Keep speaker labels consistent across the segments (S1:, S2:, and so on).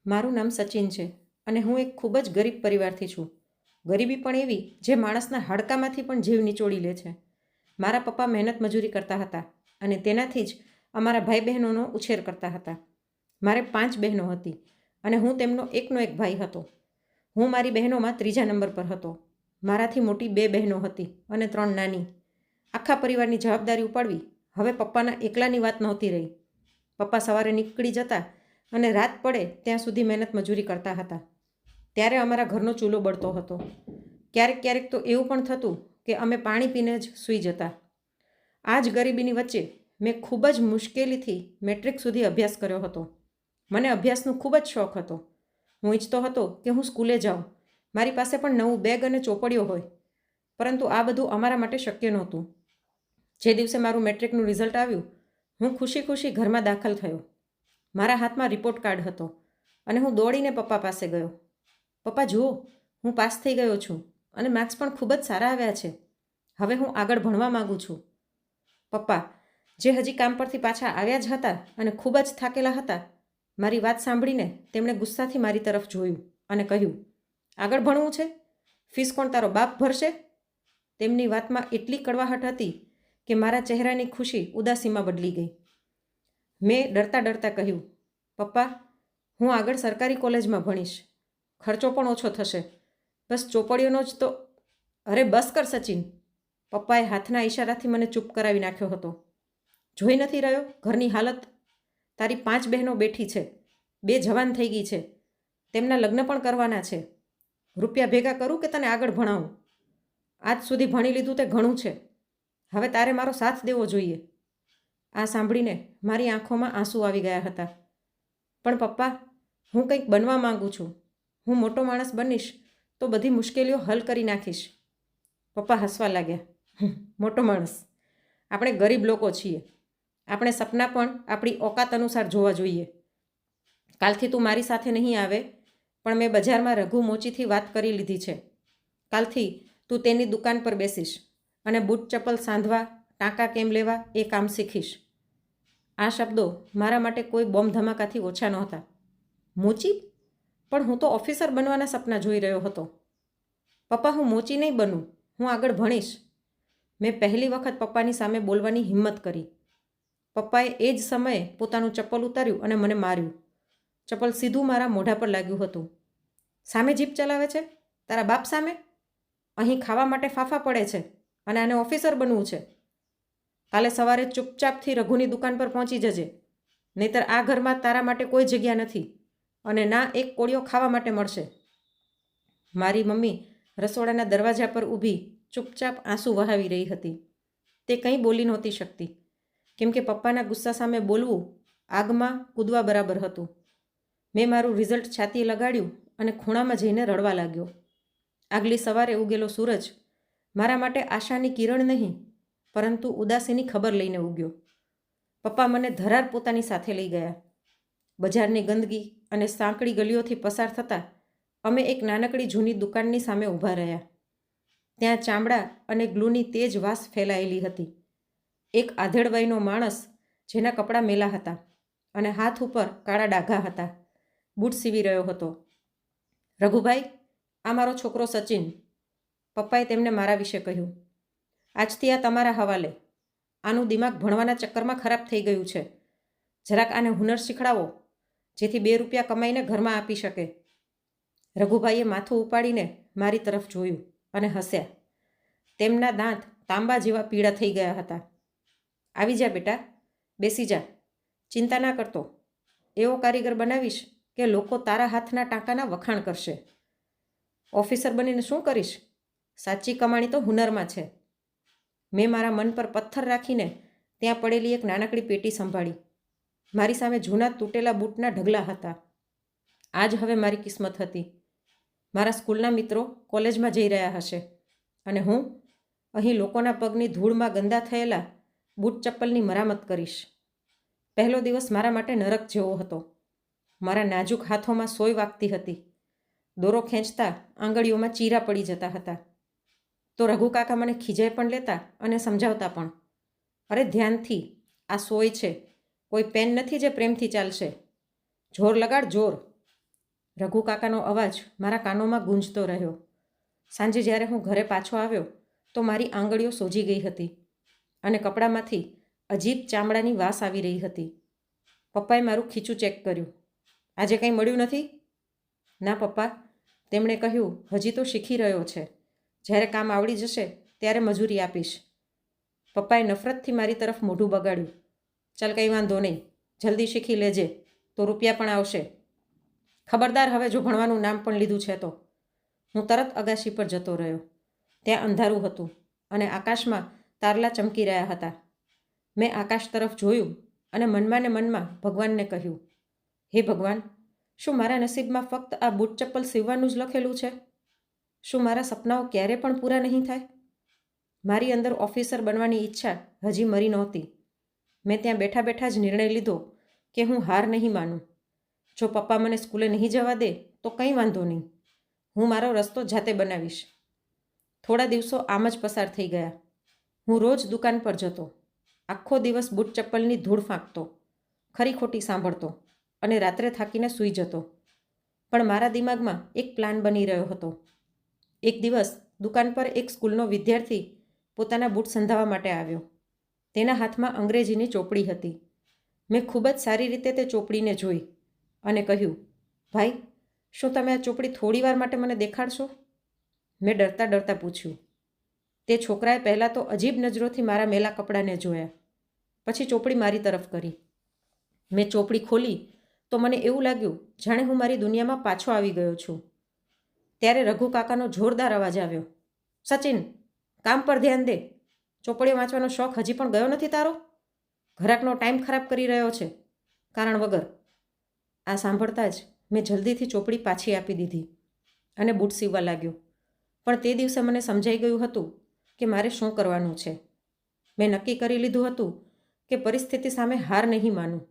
S1: મારું નામ સચિન છે અને હું એક ખૂબ જ ગરીબ પરિવારથી છું. ગરીબી પણ એવી જે માણસના હાડકામાંથી પણ જીવ નિચોડી લે છે. મારા પપ્પા મહેનત મજૂરી કરતા હતા અને તેનાથી જ અમારા ભાઈ બહેનોનો ઉછેર કરતા હતા. મારે 5 બહેનો હતી અને હું તેમનો એકનો એક ભાઈ હતો. હું મારી બહેનોમાં 3જા નંબર પર હતો. મારાથી મોટી 2 બહેનો હતી અને 3 નાની. આખા પરિવારની જવાબદારી ઉપાડવી હવે પપ્પાના એકલાની વાત નહોતી રહી. પપ્પા સવારે નીકળી જતા અને રાત પડે ત્યાં સુધી મહેનત મજૂરી કરતા હતા. ત્યારે અમારા ઘરનો ચૂલો બળતો હતો. ક્યારેક ક્યારેક તો એવું પણ થતું કે અમે પાણી પીને જ સૂઈ જતા. આ જ ગરીબીની વચ્ચે મેં ખૂબ જ મુશ્કેલીથી મેટ્રિક સુધી અભ્યાસ કર્યો હતો. મને અભ્યાસનો ખૂબ જ શોખ હતો. હું ઈચ્છતો હતો કે હું સ્કૂલે જાઉં, મારી પાસે પણ નવું બેગ અને ચોપડીઓ હોય. પરંતુ આ બધું અમારા માટે શક્ય નહોતું. જે દિવસે મારું મેટ્રિકનું રિઝલ્ટ આવ્યું, હું ખુશી ખુશી ઘરમાં દાખલ થયો. મારા હાથમાં રિપોર્ટ કાર્ડ હતો અને હું દોડીને પપ્પા પાસે ગયો. પપ્પા જુઓ, હું પાસ થઈ ગયો છું અને માર્ક્સ પણ ખૂબ જ સારા આવ્યા છે. હવે હું આગળ ભણવા માગું છું. પપ્પા, જે હજી કામ પરથી પાછા આવ્યા જ હતા અને ખૂબ જ થાકેલા હતા, મારી વાત સાંભળીને તેમણે ગુસ્સાથી મારી તરફ જોયું અને કહ્યું, આગળ ભણવું છે? ફીસ કોણ તારો બાપ ભરશે? તેમની વાતમાં એટલી કડવાહટ હતી કે મારા ચહેરાની ખુશી ઉદાસીમાં બદલી ગઈ. મેં ડરતા ડરતા કહ્યું, પપ્પા, હું આગળ સરકારી કોલેજમાં ભણીશ. ખર્ચો પણ ઓછો થશે. બસ ચોપડીઓનો જ તો. અરે બસ કર સચિન. પપ્પાએ હાથના ઈશારાથી મને ચૂપ કરાવી નાખ્યો હતો. જોઈ નથી રહ્યો ઘરની હાલત? તારી 5 બહેનો બેઠી છે, 2 જવાન થઈ ગઈ છે, તેમના લગ્ન પણ કરવાના છે. રૂપિયા ભેગા કરું કે તને આગળ ભણાવું? આજ સુધી ભણી લીધું તે ઘણું છે. હવે તારે મારો સાથ દેવો જોઈએ. આ સાંભળીને મારી આંખોમાં આંસુ આવી ગયા હતા. પણ પપ્પા, હું કંઈક બનવા માંગુ છું. હું મોટો માણસ બનીશ તો બધી મુશ્કેલીઓ હલ કરી નાખીશ. પપ્પા હસવા લાગ્યા. મોટો માણસ? આપણે ગરીબ લોકો છીએ. આપણે સપના પણ આપણી ઓકાત અનુસાર જોવા જોઈએ. કાલથી તું મારી સાથે નહીં આવે, પણ મેં બજારમાં રઘુ મોચીથી વાત કરી લીધી છે. કાલથી તું તેની દુકાન પર બેસીશ અને બૂટ ચપ્પલ સાંધવા, ટાંકા કેમ લેવા એ કામ શીખીશ. આ શબ્દો મારા માટે કોઈ બોમ્બ ધમાકાથી ઓછા નહોતા. મોચી? પણ હું તો ઓફિસર બનવાના સપના જોઈ રહ્યો હતો. પપ્પા, હું મોચી નહીં બનું, હું આગળ ભણીશ. મેં પહેલી વખત પપ્પાની સામે બોલવાની હિંમત કરી. પપ્પાએ એ જ સમયે પોતાનું ચપ્પલ ઉતાર્યું અને મને માર્યું. ચપ્પલ સીધું મારા મોઢા પર લાગ્યું હતું. સામે જીપ ચલાવે છે? તારા બાપ સામે? અહીં ખાવા માટે ફાફા પડે છે અને આને ઓફિસર બનવું છે. કાલે સવારે ચૂપચાપથી રઘુની દુકાન પર પહોંચી જજે, નહીતર આ ઘરમાં તારા માટે કોઈ જગ્યા નથી અને ના એક કોળિયો ખાવા માટે મળશે. મારી મમ્મી રસોડાના દરવાજા પર ઊભી ચૂપચાપ આંસુ વહાવી રહી હતી. તે કંઈ બોલી નહોતી શકતી, કેમ કે પપ્પાના ગુસ્સા સામે બોલવું આગમાં કૂદવા બરાબર હતું. મેં મારું રિઝલ્ટ છાતીએ લગાડ્યું અને ખૂણામાં જઈને રડવા લાગ્યો. આગલી સવારે ઉગેલો સૂરજ મારા માટે આશાની કિરણ નહીં, પરંતુ ઉદાસીની ખબર લઈને ઉગ્યો. પપ્પા મને ધરાર પોતાની સાથે લઈ ગયા. બજારની ગંદકી અને સાંકડી ગલીઓથી પસાર થતાં અમે એક નાનકડી જૂની દુકાનની સામે ઊભા રહ્યા. ત્યાં ચામડા અને ગ્લુની તેજ વાસ ફેલાયેલી હતી. એક આધેડ વયનો માણસ, જેના કપડાં મેલા હતા અને હાથ ઉપર કાળા ડાઘા હતા, બૂટ સીવી રહ્યો હતો. રઘુભાઈ, આ મારો છોકરો સચિન. પપ્પાએ તેમને મારા વિશે કહ્યું. આજથી આ તમારા હવાલે. આનું દિમાગ ભણવાના ચક્કરમાં ખરાબ થઈ ગયું છે. જરાક આને હુનર શીખડાવો, જેથી 2 રૂપિયા કમાઈને ઘરમાં આપી શકે. રઘુભાઈએ માથું ઉપાડીને મારી તરફ જોયું અને હસ્યા. તેમના દાંત તાંબા જેવા પીળા થઈ ગયા હતા. આવી જા બેટા, બેસી જા. ચિંતા ના કરતો. એવો કારીગર બનાવીશ કે લોકો તારા હાથના ટાંકાના વખાણ કરશે. ઓફિસર બનીને શું કરીશ? સાચી કમાણી તો હુનરમાં છે. મેં મારા મન પર પથ્થર રાખીને ત્યાં પડેલી એક નાનકડી પેટી સંભાળી. મારી સામે જૂના તૂટેલા બૂટના ઢગલા હતા. આ જ હવે મારી કિસ્મત હતી. મારા સ્કૂલના મિત્રો કોલેજમાં જઈ રહ્યા હશે અને હું અહીં લોકોના પગની ધૂળમાં ગંદા થયેલા બૂટ ચપ્પલની મરામત કરીશ. પહેલો દિવસ મારા માટે નરક જેવો હતો. મારા નાજુક હાથોમાં સોય વાગતી હતી. દોરો ખેંચતા આંગળીઓમાં ચીરા પડી જતા હતા. તો રઘુ કાકા મને ખીજાઈ પણ લેતા અને સમજાવતા પણ. અરે ધ્યાનથી, આ સોય છે, કોઈ પેન નથી જે પ્રેમથી ચાલશે. જોર લગાડ, જોર. રઘુ કાકાનો અવાજ મારા કાનોમાં ગૂંજતો રહ્યો. સાંજે જ્યારે હું ઘરે પાછો આવ્યો તો મારી આંગળીઓ સોજી ગઈ હતી અને કપડામાંથી અજીબ ચામડાની વાસ આવી રહી હતી. પપ્પાએ મારું ખીચું ચેક કર્યું. આજે કંઈ મળ્યું નથી? ના પપ્પા, તેમણે કહ્યું, હજી તો શીખી રહ્યો છે. જ્યારે કામ આવડી જશે ત્યારે મજૂરી આપીશ. પપ્પાએ નફરતથી મારી તરફ મોઢું બગાડ્યું. ચાલ, કંઈ વાંધો નહીં, જલ્દી શીખી લેજે તો રૂપિયા પણ આવશે. ખબરદાર, હવે જો ભણવાનું નામ પણ લીધું છે તો. હું તરત અગાશી પર જતો રહ્યો. ત્યાં અંધારું હતું અને આકાશમાં તારલા ચમકી રહ્યા હતા. મેં આકાશ તરફ જોયું અને મનમાં ને મનમાં ભગવાનને કહ્યું, હે ભગવાન, શું મારા નસીબમાં ફક્ત આ બૂટ ચપ્પલ સીવવાનું જ લખેલું છે? શું મારા સપનાઓ ક્યારે પણ પૂરા નહીં થાય? મારી અંદર ઓફિસર બનવાની ઈચ્છા હજી મરી નહોતી. મેં ત્યાં બેઠા બેઠા જ નિર્ણય લીધો કે હું હાર નહીં માનું. જો પપ્પા મને સ્કૂલે નહીં જવા દે તો કંઈ વાંધો નહીં, હું મારો રસ્તો જાતે બનાવીશ. થોડા દિવસો આમ જ પસાર થઈ ગયા. હું રોજ દુકાન પર જતો, આખો દિવસ બૂટ ચપ્પલની ધૂળ ફાંકતો, ખરી ખોટી સાંભળતો અને રાત્રે થાકીને સૂઈ જતો. પણ મારા દિમાગમાં એક પ્લાન બની રહ્યો હતો. એક દિવસ દુકાન પર એક સ્કૂલનો વિદ્યાર્થી પોતાના બૂટ સંધાવા માટે આવ્યો. તેના હાથમાં અંગ્રેજીની ચોપડી હતી. મેં ખૂબ જ સારી રીતે તે ચોપડીને જોઈ અને કહ્યું, ભાઈ, શું તમે આ ચોપડી થોડી વાર માટે મને દેખાડશો? મેં ડરતા ડરતા પૂછ્યું. તે છોકરાએ પહેલાં તો અજીબ નજરોથી મારા મેલા કપડાને જોયા, પછી ચોપડી મારી તરફ કરી. મેં ચોપડી ખોલી તો મને એવું લાગ્યું જાણે હું મારી દુનિયામાં પાછો આવી ગયો છું. ત્યારે રઘુ કાકાનો જોરદાર અવાજ આવ્યો, સચિન, કામ પર ધ્યાન દે. ચોપડીઓ વાંચવાનો શોખ હજી પણ ગયો નથી તારો? ઘરાકનો ટાઈમ ખરાબ કરી રહ્યો છે કારણ વગર. આ સાંભળતા જ મેં જલ્દીથી ચોપડી પાછી આપી દીધી અને બૂટ સીવવા લાગ્યો. પણ તે દિવસે મને સમજાઈ ગયું હતું કે મારે શું કરવાનું છે. મેં નક્કી કરી લીધું હતું કે પરિસ્થિતિ સામે હાર નહીં માનું.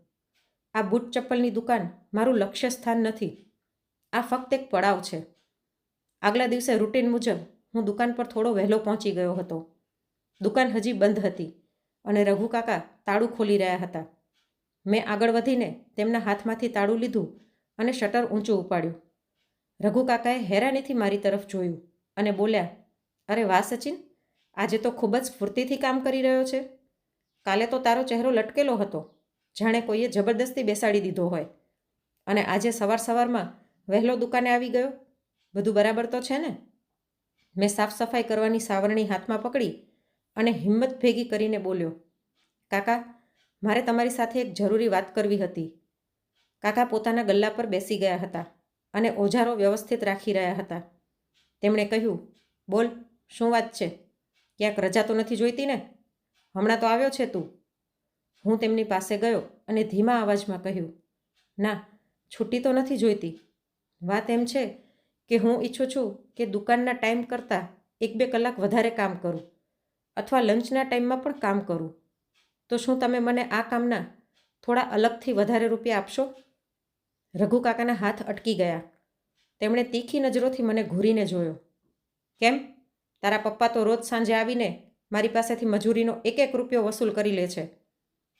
S1: આ બૂટ ચપ્પલની દુકાન મારું લક્ષ્ય સ્થાન નથી, આ ફક્ત એક પડાવ છે. આગલા દિવસે રૂટીન મુજબ હું દુકાન પર થોડો વહેલો પહોંચી ગયો હતો. દુકાન હજી બંધ હતી અને રઘુ કાકા તાળું ખોલી રહ્યા હતા. મેં આગળ વધીને તેમના હાથમાંથી તાળું લીધું અને શટર ઊંચું ઉપાડ્યું. રઘુ કાકાએ હેરાનીથી મારી તરફ જોયું અને બોલ્યા, અરે વાહ સચિન, આજે તો ખૂબ જ સ્ફૂર્તિથી કામ કરી રહ્યો છે. કાલે તો તારો ચહેરો લટકેલો હતો, જાણે કોઈએ જબરદસ્તી બેસાડી દીધો હોય, અને આજે સવાર સવારમાં વહેલો દુકાને આવી ગયો. બધું બરાબર તો છે ને? મેં સાફ સફાઈ કરવાની સાવરણી હાથમાં પકડી અને હિંમત ભેગી કરીને બોલ્યો, કાકા, મારે તમારી સાથે એક જરૂરી વાત કરવી હતી. કાકા પોતાના ગલ્લા પર બેસી ગયા હતા અને ઓજારો વ્યવસ્થિત રાખી રહ્યા હતા. તેમણે કહ્યું, બોલ, શું વાત છે? ક્યાંક રજા તો નથી જોઈતી ને? હમણાં તો આવ્યો છે તું. હું તેમની પાસે ગયો અને ધીમા અવાજમાં કહ્યું, ના, છુટ્ટી તો નથી જોઈતી. વાત એમ છે કે હું ઈચ્છું છું કે દુકાનના ટાઈમ કરતાં 1-2 કલાક વધારે કામ કરું, અથવા લંચના ટાઈમમાં પણ કામ કરું. તો શું તમે મને આ કામના થોડા અલગથી વધારે રૂપિયા આપશો? રઘુ કાકાના હાથ અટકી ગયા. તેમણે તીખી નજરોથી મને ઘૂરીને જોયો. કેમ? તારા પપ્પા તો રોજ સાંજે આવીને મારી પાસેથી મજૂરીનો 1-1 રૂપિયો વસૂલ કરી લે છે.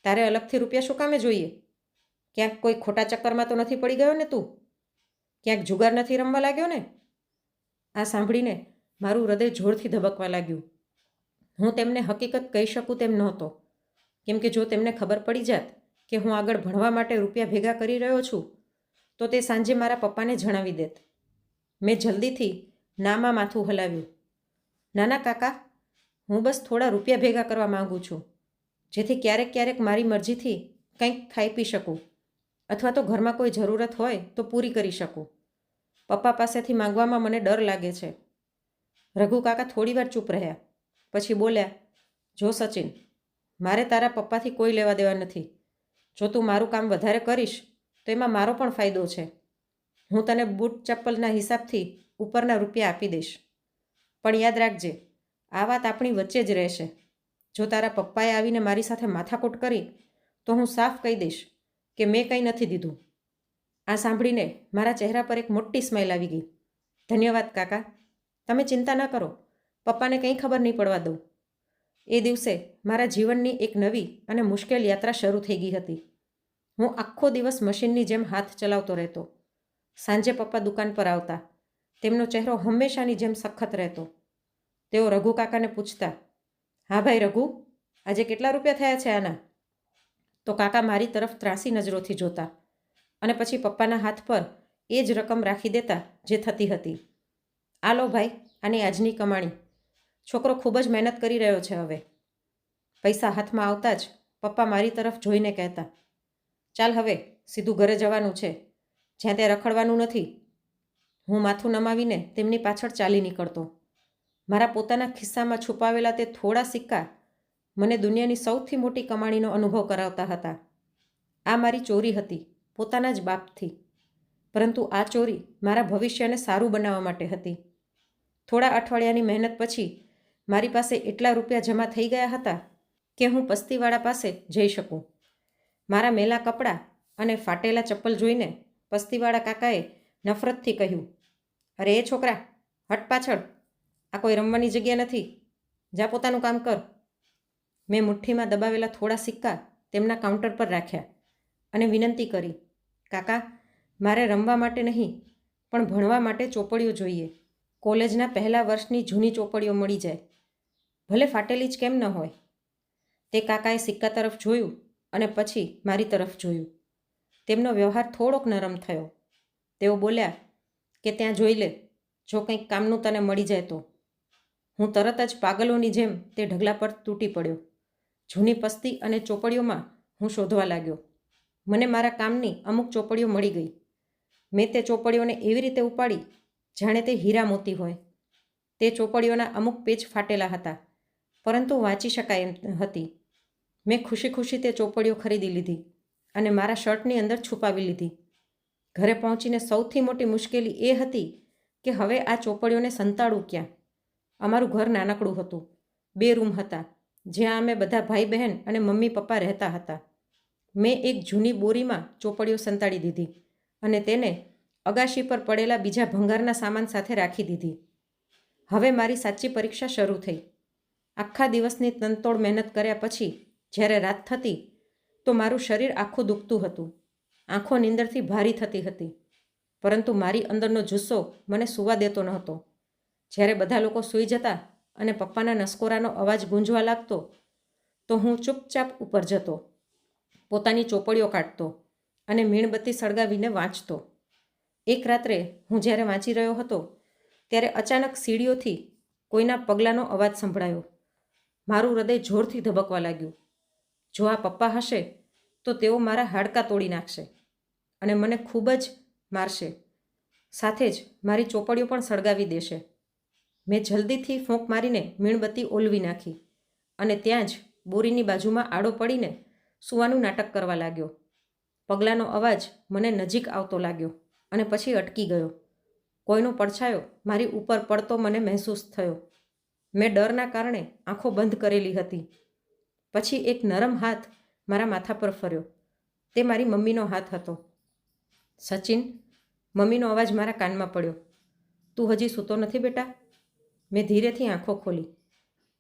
S1: તારે અલગથી રૂપિયા શું કામે જોઈએ? ક્યાંક કોઈ ખોટા ચક્કરમાં તો નથી પડી ગયો ને તું? ક્યાંક જુગાર નથી રમવા લાગ્યો ને? આ સાંભળીને મારું હૃદય જોરથી ધબકવા લાગ્યું. હું તેમને હકીકત કહી શકું તેમ નહોતો, કેમ કે જો તેમને ખબર પડી જાત કે હું આગળ ભણવા માટે રૂપિયા ભેગા કરી રહ્યો છું તો તે સાંજે મારા પપ્પાને જણાવી દેત. મેં જલ્દીથી નામાં માથું હલાવ્યું. નાના કાકા, હું બસ થોડા રૂપિયા ભેગા કરવા માગું છું, જેથી ક્યારેક ક્યારેક મારી મરજીથી કંઈક ખાઈ પી શકું, અથવા તો ઘરમાં કોઈ જરૂરત હોય તો પૂરી કરી શકું. પપ્પા પાસેથી માંગવામાં મને ડર લાગે છે. રઘુ કાકા થોડીવાર ચૂપ રહ્યા, પછી બોલ્યા, જો સચિન, મારે તારા પપ્પાથી કોઈ લેવા દેવા નથી. જો તું મારું કામ વધારે કરીશ તો એમાં મારો પણ ફાયદો છે. હું તને બૂટ ચપ્પલના હિસાબથી ઉપરના રૂપિયા આપી દઈશ. પણ યાદ રાખજે, આ વાત આપણી વચ્ચે જ રહેશે. જો તારા પપ્પાએ આવીને મારી સાથે માથાકૂટ કરી તો હું સાફ કહી દઈશ કે મેં કંઈ નથી દીધું. આ સાંભળીને મારા ચહેરા પર એક મોટી સ્માઇલ આવી ગઈ. ધન્યવાદ કાકા, તમે ચિંતા ન કરો, પપ્પાને કંઈ ખબર નહીં પડવા દઉં. એ દિવસે મારા જીવનની એક નવી અને મુશ્કેલ યાત્રા શરૂ થઈ ગઈ હતી. હું આખો દિવસ મશીનની જેમ હાથ ચલાવતો રહેતો. સાંજે પપ્પા દુકાન પર આવતા. તેમનો ચહેરો હંમેશાની જેમ સખત રહેતો. તેઓ રઘુ કાકાને પૂછતા, હા ભાઈ રઘુ, આજે કેટલા રૂપિયા થયા છે આના? તો કાકા મારી તરફ ત્રાસી નજરોથી જોતા અને પછી પપ્પાના હાથ પર એ જ રકમ રાખી દેતા જે થતી હતી. આ લો ભાઈ, આની આજની કમાણી. છોકરો ખૂબ જ મહેનત કરી રહ્યો છે હવે. પૈસા હાથમાં આવતા જ પપ્પા મારી તરફ જોઈને કહેતા, ચાલ હવે સીધું ઘરે જવાનું છે, જ્યાં તે રખડવાનું નથી. હું માથું નમાવીને તેમની પાછળ ચાલી નીકળતો. મારા પોતાના ખિસ્સામાં છુપાવેલા તે થોડા સિક્કા મને દુનિયાની સૌથી મોટી કમાણીનો અનુભવ કરાવતા હતા. આ મારી ચોરી હતી, પોતાના જ બાપથી. પરંતુ આ ચોરી મારા ભવિષ્યને સારું બનાવવા માટે હતી. થોડા અઠવાડિયાની મહેનત પછી મારી પાસે એટલા રૂપિયા જમા થઈ ગયા હતા કે હું પસ્તીવાળા પાસે જઈ શકું. મારા મેલા કપડાં અને ફાટેલા ચપ્પલ જોઈને પસ્તીવાળા કાકાએ નફરતથી કહ્યું, અરે એ છોકરા, હટ પાછળ, આ કોઈ રમવાની જગ્યા નથી, જા પોતાનું કામ કર. મેં મુઠ્ઠીમાં દબાવેલા થોડા સિક્કા તેમના કાઉન્ટર પર રાખ્યા અને વિનંતી કરી, કાકા, મારે રમવા માટે નહીં પણ ભણવા માટે ચોપડીઓ જોઈએ. કોલેજના પહેલા વર્ષની જૂની ચોપડીઓ મળી જાય, ભલે ફાટેલી જ કેમ ન હોય. તે કાકાએ સિક્કા તરફ જોયું અને પછી મારી તરફ જોયું. તેમનો વ્યવહાર થોડોક નરમ થયો. તેઓ બોલ્યા કે ત્યાં જોઈ લે, જો કંઈક કામનું તને મળી જાય તો. હું તરત જ પાગલોની જેમ તે ઢગલા પર તૂટી પડ્યો. જૂની પસ્તી અને ચોપડીઓમાં હું શોધવા લાગ્યો. મને મારા કામની અમુક ચોપડીઓ મળી ગઈ. મેં તે ચોપડીઓને એવી રીતે ઉપાડી જાણે તે હીરા મોતી હોય. તે ચોપડીઓના અમુક પેજ ફાટેલા હતા, પરંતુ વાંચી શકાય એમ હતી. મેં ખુશી ખુશી તે ચોપડીઓ ખરીદી લીધી અને મારા શર્ટની અંદર છુપાવી લીધી. ઘરે પહોંચીને સૌથી મોટી મુશ્કેલી એ હતી કે હવે આ ચોપડીઓને સંતાડું ક્યાં? અમારું ઘર નાનકડું હતું. 2 રૂમ હતા, જ્યાં અમે બધા ભાઈ બહેન અને મમ્મી પપ્પા રહેતા હતા. મેં એક જૂની બોરીમાં ચોપડીઓ સંતાડી દીધી અને તેને અગાશી પર પડેલા બીજા ભંગારના સામાન સાથે રાખી દીધી. હવે મારી સાચી પરીક્ષા શરૂ થઈ. આખા દિવસની તનતોડ મહેનત કર્યા પછી જ્યારે રાત થતી તો મારું શરીર આખું દુખતું હતું. આંખો નીંદરથી ભારી થતી હતી, પરંતુ મારી અંદરનો જુસ્સો મને સૂવા દેતો નહોતો. જ્યારે બધા લોકો સૂઈ જતા અને પપ્પાના નસકોરાનો અવાજ ગૂંજવા લાગતો તો હું ચૂપચાપ ઉપર જતો, પોતાની ચોપડીઓ કાઢતો અને મીણબત્તી સળગાવીને વાંચતો. એક રાત્રે હું જ્યારે વાંચી રહ્યો હતો ત્યારે અચાનક સીડીઓથી કોઈના પગલાંનો અવાજ સંભળાયો. મારું હૃદય જોરથી ધબકવા લાગ્યું. જો આ પપ્પા હશે તો તેઓ મારા હાડકાં તોડી નાખશે અને મને ખૂબ જ મારશે. સાથે જ મારી ચોપડીઓ પણ સળગાવી દેશે. મેં જલ્દીથી ફૂંક મારીને મીણબત્તી ઓલવી નાખી અને ત્યાં જ બોરીની બાજુમાં આડો પડીને સૂવાનું નાટક કરવા લાગ્યો. પગલાંનો અવાજ મને નજીક આવતો લાગ્યો અને પછી અટકી ગયો. કોઈનો પડછાયો મારી ઉપર પડતો મને મહેસૂસ થયો. મેં ડરના કારણે આંખો બંધ કરેલી હતી. પછી એક નરમ હાથ મારા માથા પર ફર્યો. તે મારી મમ્મીનો હાથ હતો. સચિન, મમ્મીનો અવાજ મારા કાનમાં પડ્યો. તું હજી સૂતો નથી બેટા? મેં ધીરેથી આંખો ખોલી.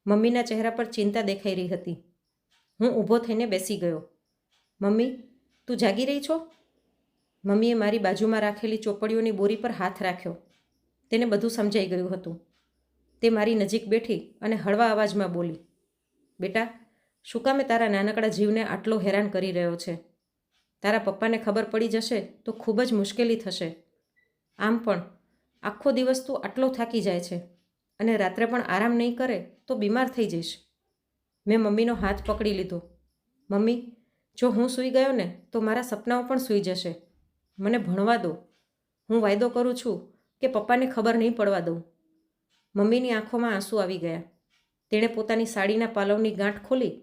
S1: મમ્મીના ચહેરા પર ચિંતા દેખાઈ રહી હતી. હું ઊભો થઈને બેસી ગયો. મમ્મી, તું જાગી રહી છો? મમ્મીએ મારી બાજુમાં રાખેલી ચોપડીઓની બોરી પર હાથ રાખ્યો. તેને બધું સમજાઈ ગયું હતું. તે મારી નજીક બેઠી અને હળવા અવાજમાં બોલી, બેટા, શું કામે તારા નાનકડા જીવને આટલો હેરાન કરી રહ્યો છે? તારા પપ્પાને ખબર પડી જશે તો ખૂબ જ મુશ્કેલી થશે. આમ પણ આખો દિવસ તું આટલો થાકી જાય છે અને રાત્રે પણ આરામ નહીં કરે તો બીમાર થઈ જઈશ. મેં મમ્મીનો હાથ પકડી લીધો. મમ્મી, જો હું સૂઈ ગયો ને તો મારા સપનાઓ પણ સૂઈ જશે. મને ભણવા દો. હું વાયદો કરું છું કે પપ્પાને ખબર નહીં પડવા દઉં. મમ્મીની આંખોમાં આંસુ આવી ગયા. તેણે પોતાની સાડીના પાલવની ગાંઠ ખોલી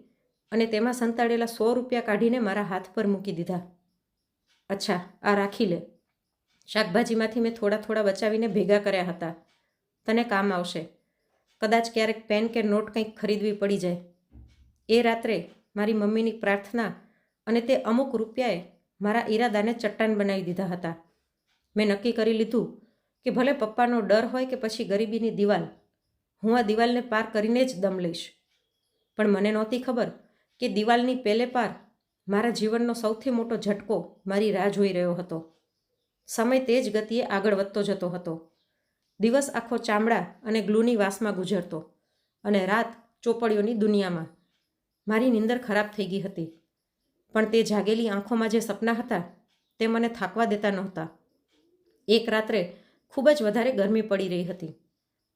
S1: અને તેમાં સંતાડેલા 100 રૂપિયા કાઢીને મારા હાથ પર મૂકી દીધા. અચ્છા, આ રાખી લે. શાકભાજીમાંથી મેં થોડા થોડા બચાવીને ભેગા કર્યા હતા. તને કામ આવશે. કદાચ ક્યારેક પેન કે નોટ કંઈક ખરીદવી પડી જાય. એ રાત્રે મારી મમ્મીની પ્રાર્થના અને તે અમુક રૂપિયાએ મારા ઈરાદાને ચટ્ટાન બનાવી દીધા હતા. મેં નક્કી કરી લીધું કે ભલે પપ્પાનો ડર હોય કે પછી ગરીબીની દિવાલ, હું આ દિવાલને પાર કરીને જ દમ લઈશ. પણ મને નહોતી ખબર કે દિવાલની પેલે પાર મારા જીવનનો સૌથી મોટો ઝટકો મારી રાહ જોઈ રહ્યો હતો. સમય તેજ ગતિએ આગળ વધતો જતો હતો. દિવસ આખો ચામડા અને ગ્લૂની વાસમાં ગુજરતો અને રાત ચોપડીઓની દુનિયામાં. મારી નીંદર ખરાબ થઈ ગઈ હતી, પણ તે જાગેલી આંખોમાં જે સપના હતા તે મને થાકવા દેતા નહોતા. એક રાત્રે ખૂબ જ વધારે ગરમી પડી રહી હતી.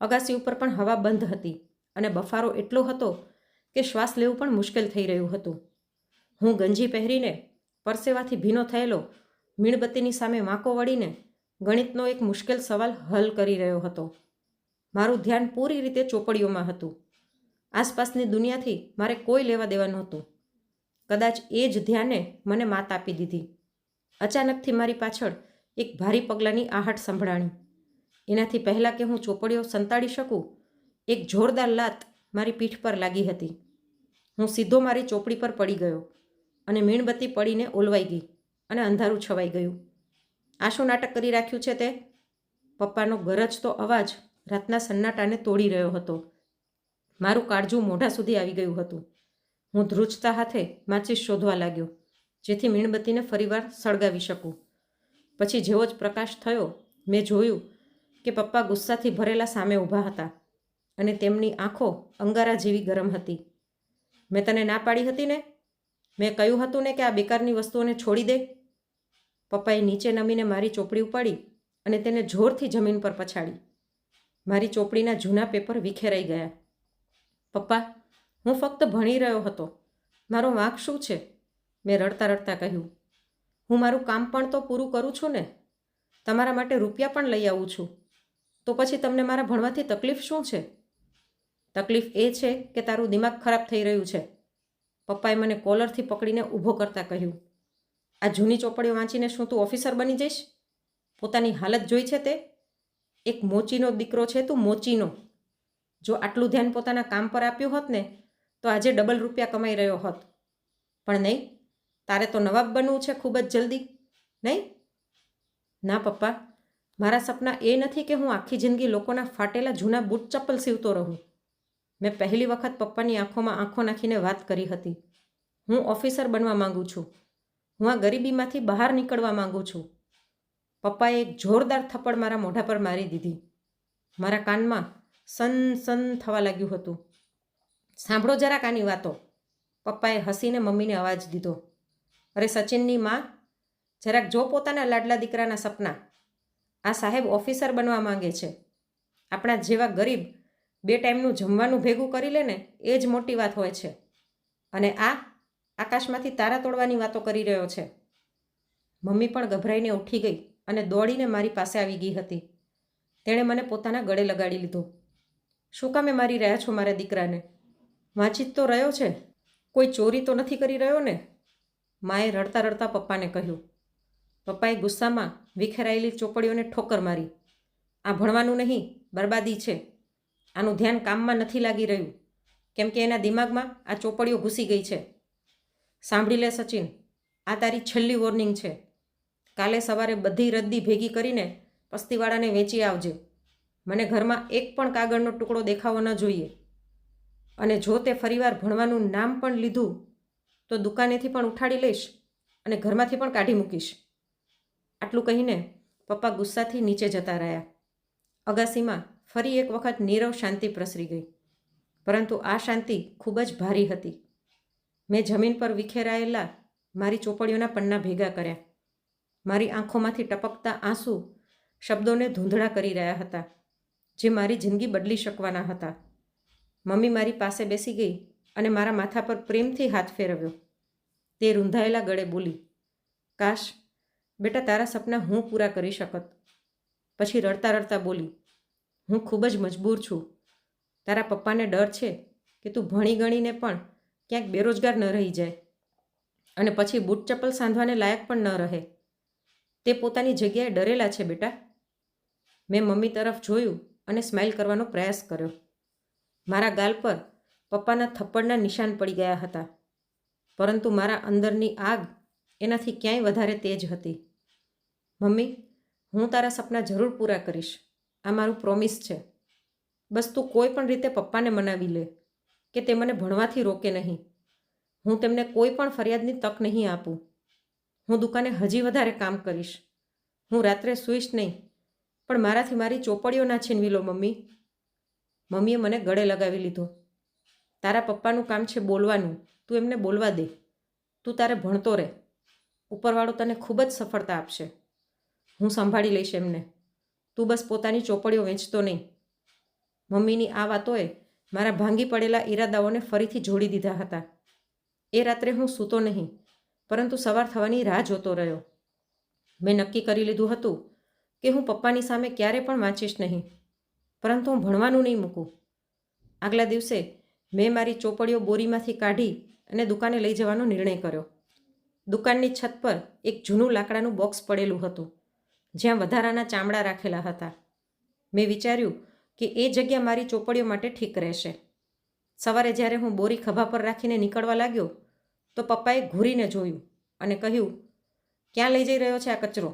S1: અગાસી ઉપર પણ હવા બંધ હતી અને બફારો એટલો હતો કે શ્વાસ લેવું પણ મુશ્કેલ થઈ રહ્યું હતું. હું ગંજી પહેરીને પરસેવાથી ભીનો થયેલો મીણબત્તીની સામે વાંકો વળીને ગણિતનો એક મુશ્કેલ સવાલ હલ કરી રહ્યો હતો. મારું ધ્યાન પૂરી રીતે ચોપડીઓમાં હતું. આસપાસની દુનિયાથી મારે કોઈ લેવા દેવા નહોતું. કદાચ એ જ ધ્યાને મને માત આપી દીધી. અચાનકથી મારી પાછળ એક ભારી પગલાંની આહટ સંભળાણી. એનાથી પહેલાં કે હું ચોપડીઓ સંતાડી શકું, એક જોરદાર લાત મારી પીઠ પર લાગી હતી. હું સીધો મારી ચોપડી પર પડી ગયો અને મીણબત્તી પડીને ઓલવાઈ ગઈ અને અંધારું છવાઈ ગયું. આ શું નાટક કરી રાખ્યું છે તે? પપ્પાનો ગરજતો અવાજ રાતના સન્નાટાને તોડી રહ્યો હતો. મારું કાળજું મોઢા સુધી આવી ગયું હતું. હું ધ્રુજતા હાથે માચીસ શોધવા લાગ્યો, જેથી મીણબત્તીને ફરીવાર સળગાવી શકું. પછી જેવો જ પ્રકાશ થયો, મેં જોયું કે પપ્પા ગુસ્સાથી ભરેલા સામે ઊભા હતા અને તેમની આંખો અંગારા જેવી ગરમ હતી. મેં તને ના પાડી હતી ને? મેં કહ્યું હતું ને કે આ બેકારની વસ્તુઓને છોડી દે? પપ્પાએ નીચે નમીને મારી ચોપડી ઉપાડી અને તેને જોરથી જમીન પર પછાડી. મારી ચોપડીના જૂના પેપર વિખેરાઈ ગયા. પપ્પા, હું ફક્ત ભણી રહ્યો હતો. મારો વાંક શું છે? મેં રડતા રડતા કહ્યું. હું મારું કામ પણ તો પૂરું કરું છું ને. તમારા માટે રૂપિયા પણ લઈ આવું છું. તો પછી તમને મારા ભણવાથી તકલીફ શું છે? તકલીફ એ છે કે તારું દિમાગ ખરાબ થઈ રહ્યું છે. પપ્પાએ મને કોલરથી પકડીને ઊભો કરતા કહ્યું. આ જૂની ચોપડીઓ વાંચીને શું તું ઓફિસર બની જઈશ? પોતાની હાલત જોઈ છે તે? એક મોચીનો દીકરો છે તું, મોચીનો. જો આટલું ધ્યાન પોતાના કામ પર આપ્યું હોત ને તો આજે ડબલ રૂપિયા કમાઈ રહ્યો હોત. પણ નહીં, તારે તો નવાબ બનવું છે ખૂબ જ જલ્દી, નહીં? ના પપ્પા, મારા સપના એ નથી કે હું આખી જિંદગી લોકોના ફાટેલા જૂના બૂટ ચપ્પલ સીવતો રહું. મેં પહેલી વખત પપ્પાની આંખોમાં આંખો નાખીને વાત કરી હતી. હું ઓફિસર બનવા માંગુ છું. હું આ ગરીબીમાંથી બહાર નીકળવા માંગુ છું. પપ્પાએ એક જોરદાર થપ્પડ મારા મોઢા પર મારી દીધી. મારા કાનમાં સન સન થવા લાગ્યું હતું. સાંભળો જરાક આની વાતો. પપ્પાએ હસીને મમ્મીને અવાજ દીધો. અરે સચિનની માં, જરાક જો પોતાના લાડલા દીકરાના સપના. આ સાહેબ ઓફિસર બનવા માંગે છે. આપણા જેવા ગરીબ 2 ટાઈમનું જમવાનું ભેગું કરી લે ને એ જ મોટી વાત હોય છે. અને આ આકાશમાંથી તારા તોડવાની વાતો કરી રહ્યો છે. મમ્મી પણ ગભરાઈને ઉઠી ગઈ અને દોડીને મારી પાસે આવી ગઈ હતી. તેણે મને પોતાના ગળે લગાડી લીધો. શું કામે મારી રહ્યા છો મારા દીકરાને? વાંચી જ તો રહ્યો છે, કોઈ ચોરી તો નથી કરી રહ્યો ને? માએ રડતા રડતા પપ્પાને કહ્યું. પપ્પાએ ગુસ્સામાં વિખેરાયેલી ચોપડીઓને ઠોકર મારી. આ ભણવાનું નહીં, બરબાદી છે. આનું ધ્યાન કામમાં નથી લાગી રહ્યું, કેમ કે એના દિમાગમાં આ ચોપડીઓ ઘૂસી ગઈ છે. સાંભળી લે સચિન, આ તારી છેલ્લી વોર્નિંગ છે. કાલે સવારે બધી રદ્દી ભેગી કરીને પસ્તીવાળાને વેચી આવજે. મને ઘરમાં એક પણ કાગળનો ટુકડો દેખાવો ન જોઈએ. અને જો તે ફરીવાર ભણવાનું નામ પણ લીધું તો દુકાનેથી પણ ઉઠાડી લઈશ અને ઘરમાંથી પણ કાઢી મૂકીશ. આટલું કહીને પપ્પા ગુસ્સાથી નીચે જતા રહ્યા. અગાસીમાં ફરી એક વખત નીરવ શાંતિ પ્રસરી ગઈ, પરંતુ આ શાંતિ ખૂબ જ ભારી હતી. મેં જમીન પર વિખેરાયેલા મારી ચોપડીઓના પન્ના ભેગા કર્યા. મારી આંખોમાંથી ટપકતા આંસુ શબ્દોને ધૂંધળા કરી રહ્યા હતા, જે મારી જિંદગી બદલી શકવાના હતા. મમ્મી મારી પાસે બેસી ગઈ અને મારા માથા પર પ્રેમથી હાથ ફેરવ્યો. તે રૂંધાયેલા ગળે બોલી, કાશ બેટા તારા સપના હું પૂરા કરી શકત. પછી રડતા રડતા બોલી, હું ખૂબ જ મજબૂર છું. તારા પપ્પાને ડર છે કે તું ભણી ગણીને પણ ક્યાંક બેરોજગાર ન રહી જાય અને પછી બૂટ ચપ્પલ સાંધવાને લાયક પણ ન રહે. તે પોતાની જગ્યાએ ડરેલા છે બેટા. મેં મમ્મી તરફ જોયું અને સ્માઇલ કરવાનો પ્રયાસ કર્યો. મારા ગાલ પર પપ્પાના થપ્પડના નિશાન પડી ગયા હતા, પરંતુ મારા અંદરની આગ એનાથી ક્યાંય વધારે તેજ હતી. મમ્મી, હું તારા સપના જરૂર પૂરા કરીશ, આ મારું પ્રોમિસ છે. બસ તું કોઈ પણ રીતે પપ્પાને મનાવી લે કે તે મને ભણવાથી રોકે નહીં. હું તેમને કોઈ પણ ફરિયાદની તક નહીં આપું. હું દુકાને હજી વધારે કામ કરીશ હું રાત્રે સૂઈશ નહીં, પણ મારાથી મારી ચોપડીઓ ના છીનવી લો મમ્મી. મમ્મીએ મને ગળે લગાવી લીધો. તારા પપ્પાનું કામ છે બોલવાનું, તું એમને બોલવા દે. તું તારે ભણતો રહે. ઉપરવાળો તને ખૂબ જ સફળતા આપશે. હું સંભાળી લઈશ એમને. તું બસ પોતાની ચોપડીઓ વેચતો નહીં. મમ્મીની આ વાતોએ મારા ભાંગી પડેલા ઈરાદાઓને ફરીથી જોડી દીધા હતા. એ રાત્રે હું સૂતો નહીં, પરંતુ સવાર થવાની રાહ જોતો રહ્યો. મેં નક્કી કરી લીધું હતું કે હું પપ્પાની સામે ક્યારે પણ વાંચીશ નહીં, પરંતુ હું ભણવાનું નહીં મૂકું. આગલા દિવસે મેં મારી ચોપડીઓ બોરીમાંથી કાઢી અને દુકાને લઈ જવાનો નિર્ણય કર્યો. દુકાનની છત પર એક જૂનું લાકડાનું બોક્સ પડેલું હતું, જ્યાં વધારાના ચામડા રાખેલા હતા. મેં વિચાર્યું કે એ જગ્યા મારી ચોપડીઓ માટે ઠીક રહેશે. સવારે જ્યારે હું બોરી ખભા પર રાખીને નીકળવા લાગ્યો તો પપ્પાએ ઘૂરીને જોયું અને કહ્યું, ક્યાં લઈ જઈ રહ્યો છે આ કચરો?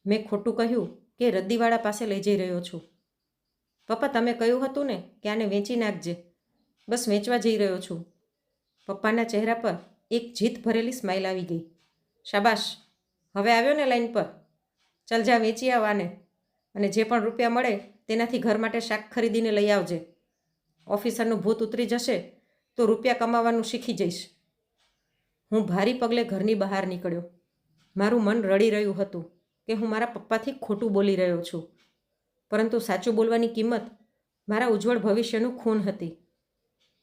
S1: મેં ખોટું કહ્યું કે રદ્દીવાળા પાસે લઈ જઈ રહ્યો છું. પપ્પા, તમે કહ્યું હતું ને કે આને વેચી નાખજે. બસ વેચવા જઈ રહ્યો છું. પપ્પાના ચહેરા પર એક જીત ભરેલી સ્માઇલ આવી ગઈ. શાબાશ, હવે આવ્યો ને લાઈન પર. ચાલ જા, વેચી આવ આને, અને જે પણ રૂપિયા મળે તેનાથી ઘર માટે શાક ખરીદીને લઈ આવજે. ઓફિસરનું ભૂત ઉતરી જશે તો રૂપિયા કમાવાનું શીખી જઈશ. હું ભારી પગલે ઘરની બહાર નીકળ્યો. મારું મન રડી રહ્યું હતું કે હું મારા પપ્પાથી ખોટું બોલી રહ્યો છું, પરંતુ સાચું બોલવાની કિંમત મારા ઉજ્જવળ ભવિષ્યનું ખૂન હતી.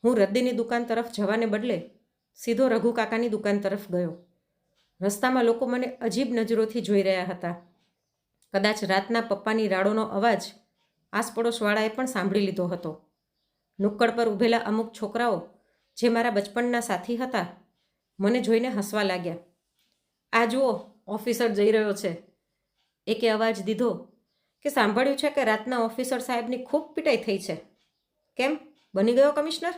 S1: હું રદ્દીની દુકાન તરફ જવાને બદલે સીધો રઘુ કાકાની દુકાન તરફ ગયો. રસ્તામાં લોકો મને અજીબ નજરોથી જોઈ રહ્યા હતા. કદાચ રાતના પપ્પાની રાડોનો અવાજ આસપડોશવાળાએ પણ સાંભળી લીધો હતો. નુક્કડ પર ઊભેલા અમુક છોકરાઓ, જે મારા બચપનના સાથી હતા, મને જોઈને હસવા લાગ્યા. આ જુઓ, ઓફિસર જઈ રહ્યો છે. એકે અવાજ દીધો કે સાંભળ્યું છે કે રાતના ઓફિસર સાહેબની ખૂબ પીટાઈ થઈ છે. કેમ, બની ગયો કમિશનર?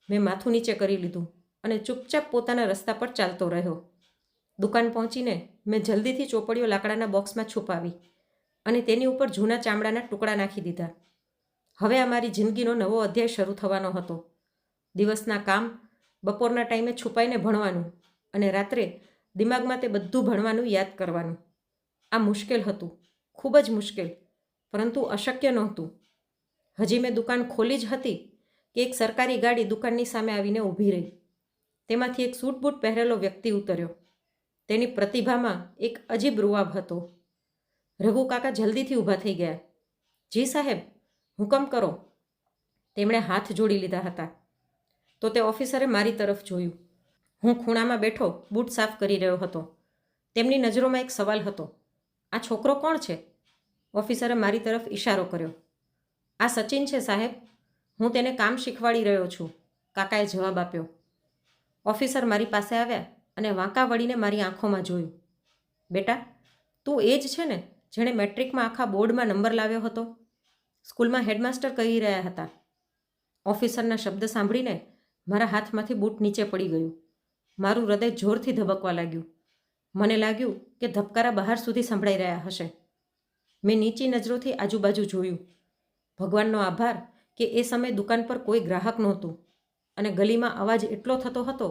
S1: મેં માથું નીચે કરી લીધું અને ચૂપચાપ પોતાના રસ્તા પર ચાલતો રહ્યો. દુકાન પહોંચીને મેં જલ્દીથી ચોપડીઓ લાકડાના બોક્સમાં છુપાવી અને તેની ઉપર જૂના ચામડાના ટુકડા નાખી દીધા. હવે અમારી જિંદગીનો નવો અધ્યાય શરૂ થવાનો હતો. દિવસના કામ, બપોરના ટાઈમે છુપાઈને ભણવાનું અને રાત્રે દિમાગમાં તે બધું ભણવાનું યાદ કરવાનું. આ મુશ્કેલ હતું, ખૂબ જ મુશ્કેલ, પરંતુ અશક્ય નહોતું. હજી મેં દુકાન ખોલી જ હતી કે એક સરકારી ગાડી દુકાનની સામે આવીને ઊભી રહી. તેમાંથી એક સૂટ બૂટ પહેરેલો વ્યક્તિ ઉતર્યો. તેની પ્રતિભામાં એક અજીબ રૂઆબ હતો. રઘુ કાકા જલ્દીથી ઊભા થઈ ગયા. જી સાહેબ, હુકમ કરો. તેમણે હાથ જોડી લીધા હતા. તો તે ઓફિસરે મારી તરફ જોયું. હું ખૂણામાં બેઠો બૂટ સાફ કરી રહ્યો હતો. તેમની નજરોમાં એક સવાલ હતો. આ છોકરો કોણ છે? ઓફિસરે મારી તરફ ઇશારો કર્યો. આ સચિન છે સાહેબ, હું તેને કામ શીખવાડી રહ્યો છું, કાકાએ જવાબ આપ્યો. ઓફિસર મારી પાસે આવ્યા અને વાંકા વળીને મારી આંખોમાં જોયું. બેટા, તું એ જ છે ને જેણે મેટ્રિકમાં આખા બોર્ડમાં નંબર લાવ્યો હતો? સ્કૂલમાં હેડમાસ્ટર કહી રહ્યા હતા. ઓફિસરના શબ્દ સાંભળીને મારા હાથમાંથી બૂટ નીચે પડી ગયું. મારું હૃદય જોરથી ધબકવા લાગ્યું. મને લાગ્યું કે ધબકારા બહાર સુધી સંભળાઈ રહ્યા હશે. મેં નીચી નજરોથી આજુબાજુ જોયું. ભગવાનનો આભાર કે એ સમયે દુકાન પર કોઈ ગ્રાહક નહોતું અને ગલીમાં અવાજ એટલો થતો હતો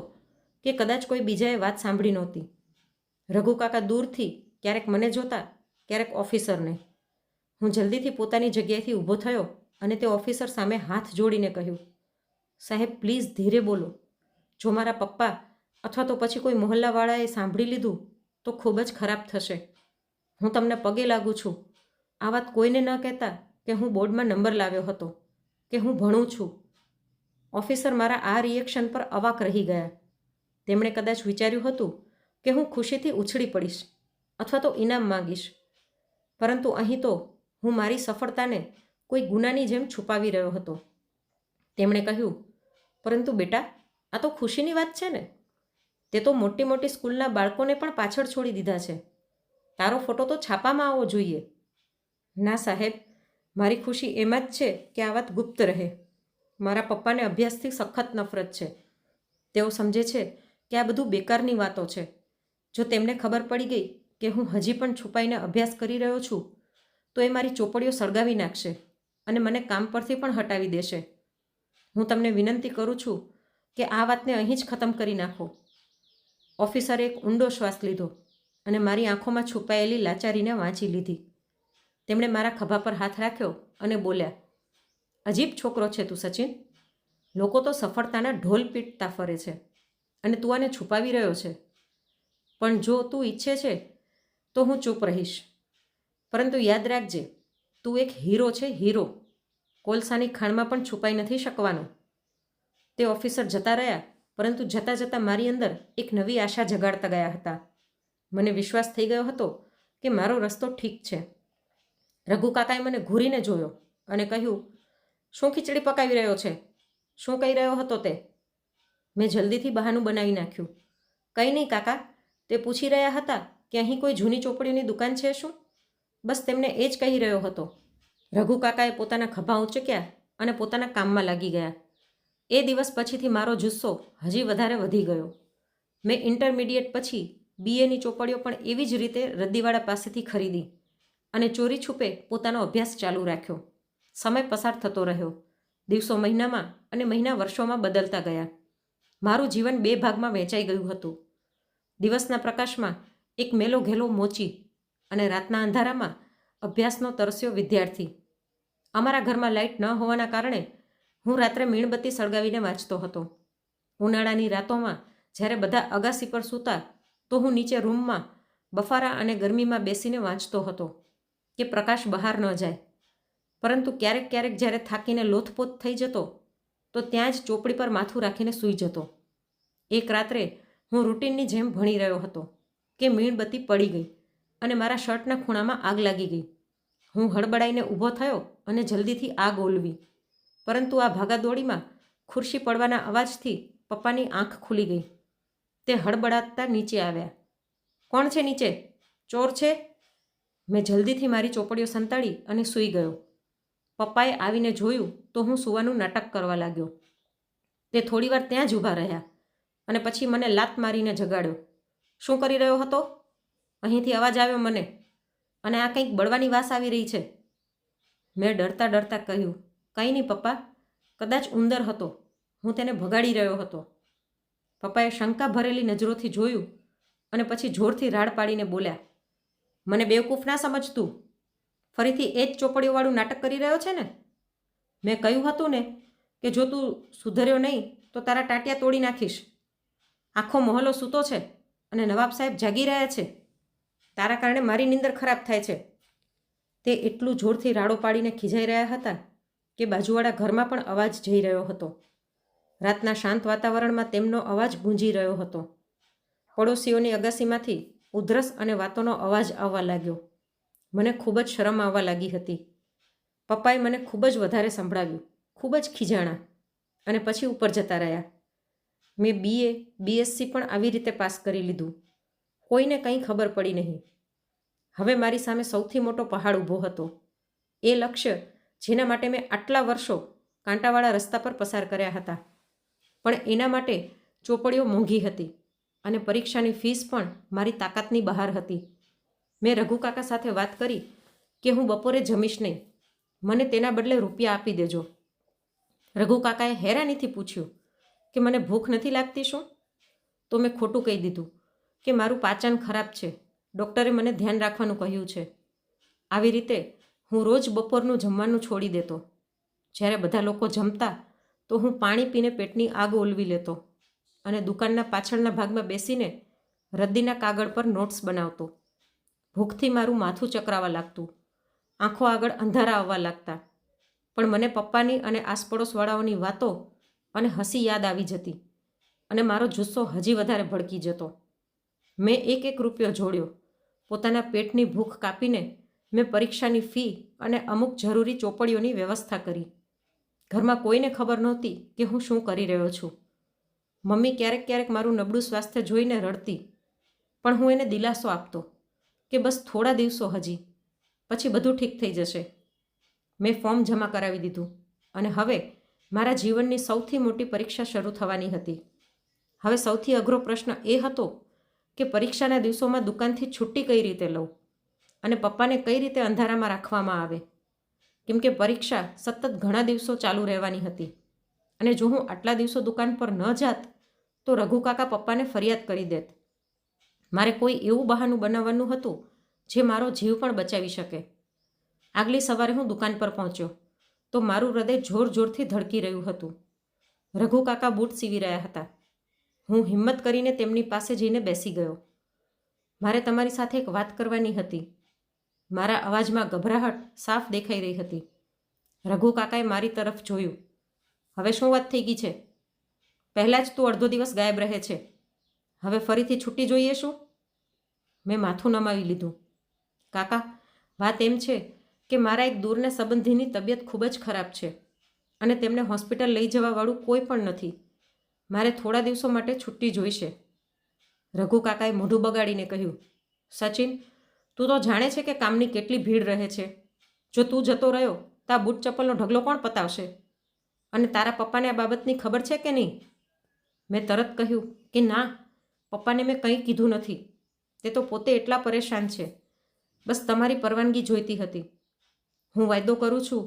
S1: કે કદાચ કોઈ બીજાએ વાત સાંભળી નહોતી. રઘુ કાકા દૂરથી ક્યારેક મને જોતા, ક્યારેક ઓફિસરને. હું જલ્દીથી પોતાની જગ્યાએથી ઊભો થયો અને તે ઓફિસર સામે હાથ જોડીને કહ્યું, સાહેબ પ્લીઝ ધીરે બોલો. જો મારા પપ્પા અથવા તો પછી કોઈ મોહલ્લાવાળાએ સાંભળી લીધું તો ખૂબ જ ખરાબ થશે. હું તમને પગે લાગુ છું. આ વાત કોઈને ન કહેતા કે હું બોર્ડમાં નંબર લાવ્યો હતો, કે હું ભણું છું. ઓફિસર મારા આ રિએક્શન પર અવાક રહી ગયા. તેમણે કદાચ વિચાર્યું હતું કે હું ખુશીથી ઉછળી પડીશ અથવા તો ઇનામ માંગીશ, પરંતુ અહીં તો હું મારી સફળતાને કોઈ ગુનાની જેમ છુપાવી રહ્યો હતો. તેમણે કહ્યું, પરંતુ બેટા, આ તો ખુશીની વાત છે ને. તે તો મોટી મોટી સ્કૂલના બાળકોને પણ પાછળ છોડી દીધા છે. તારો ફોટો તો છાપામાં આવવો જોઈએ. ના સાહેબ, મારી ખુશી એમાં જ છે કે આ વાત ગુપ્ત રહે. મારા પપ્પાને અભ્યાસથી સખત નફરત છે. તેઓ સમજે છે કે આ બધું બેકારની વાતો છે. જો તેમને ખબર પડી ગઈ કે હું હજી પણ છુપાઈને અભ્યાસ કરી રહ્યો છું તો એ મારી ચોપડીઓ સળગાવી નાખશે અને મને કામ પરથી પણ હટાવી દેશે. હું તમને વિનંતી કરું છું કે આ વાતને અહીં જ ખતમ કરી નાખો. ઓફિસરે એક ઊંડો શ્વાસ લીધો અને મારી આંખોમાં છુપાયેલી લાચારીને વાંચી લીધી. તેમણે મારા ખભા પર હાથ રાખ્યો અને બોલ્યા, અજીબ છોકરો છે તું સચિન. લોકો તો સફળતાના ઢોલ પીટતા ફરે છે અને તું આને છુપાવી રહ્યો છે. પણ જો તું ઈચ્છે છે તો હું ચૂપ રહીશ, પરંતુ યાદ રાખજે, તું એક હીરો છે, હીરો. કોલસાની ખાણમાં પણ છુપાઈ નથી શકવાનો. તે ઓફિસર જતા રહ્યા, પરંતુ જતાં જતાં મારી અંદર એક નવી આશા જગાડતા ગયા હતા. મને વિશ્વાસ થઈ ગયો હતો કે મારો રસ્તો ઠીક છે. રઘુ કાકાએ મને ઘૂરીને જોયો અને કહ્યું, શું ખીચડી પકાવી રહ્યો છે? શું કહી રહ્યો હતો તે? મેં જલ્દીથી બહાનું બનાવી નાખ્યું. કંઈ નહીં કાકા, તે પૂછી રહ્યા હતા કે અહીં કોઈ જૂની ચોપડીઓની દુકાન છે શું? બસ તેમને એ જ કહી રહ્યો હતો. રઘુ કાકાએ પોતાના ખભા ઊંચક્યા અને પોતાના કામમાં લાગી ગયા. એ દિવસ પછીથી મારો જુસ્સો હજી વધારે વધી ગયો. મેં ઇન્ટરમીડિયેટ પછી BAની ચોપડીઓ પણ એવી જ રીતે રદ્દીવાળા પાસેથી ખરીદી અને ચોરી છુપે પોતાનો અભ્યાસ ચાલુ રાખ્યો. સમય પસાર થતો રહ્યો. દિવસો મહિનામાં અને મહિના વર્ષોમાં બદલતા ગયા. મારું જીવન 2 ભાગમાં વહેંચાઈ ગયું હતું. દિવસના પ્રકાશમાં એક મેલો ઘેલો મોચી અને રાતના અંધારામાં અભ્યાસનો તરસ્યો વિદ્યાર્થી. અમારા ઘરમાં લાઇટ ન હોવાના કારણે હું રાત્રે મીણબત્તી સળગાવીને વાંચતો હતો. ઉનાળાની રાતોમાં જ્યારે બધા અગાસી પર સૂતા તો હું નીચે રૂમમાં બફારા અને ગરમીમાં બેસીને વાંચતો હતો કે પ્રકાશ બહાર ન જાય. પરંતુ ક્યારેક ક્યારેક જ્યારે થાકીને લોથપોથ થઈ જતો તો ત્યાં જ ચોપડી પર માથું રાખીને સૂઈ જતો. એક રાત્રે હું રૂટીનની જેમ ભણી રહ્યો હતો કે મીણબત્તી પડી ગઈ અને મારા શર્ટના ખૂણામાં આગ લાગી ગઈ. હું હડબડાઈને ઊભો થયો અને જલ્દીથી આગ ઓલવી, પરંતુ આ ભાગાદોડીમાં ખુરશી પડવાના અવાજથી પપ્પાની આંખ ખુલી ગઈ. તે હડબડાટતા નીચે આવ્યા. કોણ છે નીચે? ચોર છે? મેં જલ્દીથી મારી ચોપડીઓ સંતાડી અને સૂઈ ગયો. પપ્પાએ આવીને જોયું તો હું સૂવાનું નાટક કરવા લાગ્યો. તે થોડીવાર ત્યાં જ ઊભા રહ્યા અને પછી મને લાત મારીને જગાડ્યો. શું કરી રહ્યો હતો? અહીંથી અવાજ આવ્યો મને, અને આ કંઈક બળવાની વાસ આવી રહી છે. મેં ડરતા ડરતા કહ્યું, કંઈ નહીં પપ્પા, કદાચ ઉંદર હતો, હું તેને ભગાડી રહ્યો હતો. પપ્પાએ શંકા ભરેલી નજરોથી જોયું અને પછી જોરથી રાડ પાડીને બોલ્યા, મને બેવકૂફ ના સમજતું. ફરીથી એ જ ચોપડીઓવાળું નાટક કરી રહ્યો છે ને? મેં કહ્યું હતું ને કે જો તું સુધર્યો નહીં તો તારા ટાંટિયા તોડી નાખીશ. આખો મહોલ્લો સૂતો છે અને નવાબ સાહેબ જાગી રહ્યા છે. તારા કારણે મારી નીંદર ખરાબ થાય છે. તે એટલું જોરથી રાડો પાડીને ખીજાઈ રહ્યા હતા કે બાજુવાળા ઘરમાં પણ અવાજ જઈ રહ્યો હતો. રાતના શાંત વાતાવરણમાં તેમનો અવાજ ગૂંજી રહ્યો હતો. પડોશીઓની અગાસીમાંથી ઉધરસ અને વાતોનો અવાજ આવવા લાગ્યો. મને ખૂબ જ શરમ આવવા લાગી હતી. પપ્પાએ મને ખૂબ જ વધારે સંભળાવ્યું, ખૂબ જ ખીજાણા, અને પછી ઉપર જતા રહ્યા. મેં BA BSc પણ આવી રીતે પાસ કરી લીધું. કોઈને કંઈ ખબર પડી નહીં. હવે મારી સામે સૌથી મોટો પહાડ ઊભો હતો. એ લક્ષ્ય જેના માટે મેં આટલા વર્ષો કાંટાવાળા રસ્તા પર પસાર કર્યા હતા. પણ એના માટે ચોપડીઓ મોંઘી હતી અને પરીક્ષાની ફીસ પણ મારી તાકાતની બહાર હતી. મેં રઘુ કાકા સાથે વાત કરી કે હું બપોરે જમીશ નહીં, મને તેના બદલે રૂપિયા આપી દેજો. રઘુ કાકાએ હેરાનીથી પૂછ્યું કે મને ભૂખ નથી લાગતી શું? તો મેં ખોટું કહી દીધું કે મારું પાચન ખરાબ છે, ડૉક્ટરે મને ધ્યાન રાખવાનું કહ્યું છે. આવી રીતે હું રોજ બપોરનું જમવાનું છોડી દેતો. જ્યારે બધા લોકો જમતા તો હું પાણી પીને પેટની આગ ઓલવી લેતો અને દુકાનના પાછળના ભાગમાં બેસીને રદ્દીના કાગળ પર નોટ્સ બનાવતો. ભૂખથી મારું માથું ચકરાવા લાગતું, આંખો આગળ અંધારા આવવા લાગતા. પણ મને પપ્પાની અને આસપડોશવાળાઓની વાતો અને હસી યાદ આવી જતી અને મારો જુસ્સો હજી વધારે ભડકી જતો. મેં એક રૂપિયો જોડ્યો. પોતાના પેટની ભૂખ કાપીને મેં પરીક્ષાની ફી અને અમુક જરૂરી ચોપડીઓની વ્યવસ્થા કરી. ઘરમાં કોઈને ખબર નહોતી કે હું શું કરી રહ્યો છું. મમ્મી ક્યારેક ક્યારેક મારું નબળું સ્વાસ્થ્ય જોઈને રડતી, પણ હું એને દિલાસો આપતો કે બસ થોડા દિવસો હજી, પછી બધું ઠીક થઈ જશે. મેં ફોર્મ જમા કરાવી દીધું અને હવે મારા જીવનની સૌથી મોટી પરીક્ષા શરૂ થવાની હતી. હવે સૌથી અઘરો પ્રશ્ન એ હતો કે પરીક્ષાના દિવસોમાં દુકાનથી છુટ્ટી કઈ રીતે લઉં અને પપ્પાને કઈ રીતે અંધારામાં રાખવામાં આવે, કેમ કે પરીક્ષા સતત ઘણા દિવસો ચાલુ રહેવાની હતી અને જો હું આટલા દિવસો દુકાન પર ન જાત તો રઘુ કાકા પપ્પાને ફરિયાદ કરી દેત. મારે કોઈ એવું બહાનું બનાવવાનું હતું જે મારો જીવ પણ બચાવી શકે. આગલી સવારે હું દુકાન પર પહોંચ્યો તો મારું હૃદય જોર જોરથી ધડકી રહ્યું હતું. રઘુ કાકા બૂટ સીવી રહ્યા હતા. હું હિંમત કરીને તેમની પાસે જઈને બેસી ગયો. મારે તમારી સાથે એક વાત કરવાની હતી. મારા અવાજમાં ગભરાહટ સાફ દેખાઈ રહી હતી. રઘુ કાકાએ મારી તરફ જોયું. હવે શું વાત થઈ ગઈ છે? પહેલાં જ તું અડધો દિવસ ગાયબ રહે છે, હવે ફરીથી છૂટી જોઈએ શું? મેં માથું નમાવી લીધું. કાકા, વાત એમ છે કે મારા એક દૂરના સંબંધીની તબિયત ખૂબ જ ખરાબ છે અને તેમને હોસ્પિટલ લઈ જવાવાળું કોઈ પણ નથી. મારે થોડા દિવસો માટે છુટ્ટી જોઈશે. રઘુ કાકાએ મોઢું બગાડીને કહ્યું, સચિન, તું તો જાણે છે કે કામની કેટલી ભીડ રહે છે. જો તું જતો રહ્યો તો આ બૂટ ચપ્પલનો ઢગલો કોણ પતાવશે? અને તારા પપ્પાને આ બાબતની ખબર છે કે નહીં? મેં તરત કહ્યું કે ના, પપ્પાને મેં કંઈ કીધું નથી. તે તો પોતે એટલા પરેશાન છે. બસ તમારી પરવાનગી જોઈતી હતી. હું વાયદો કરું છું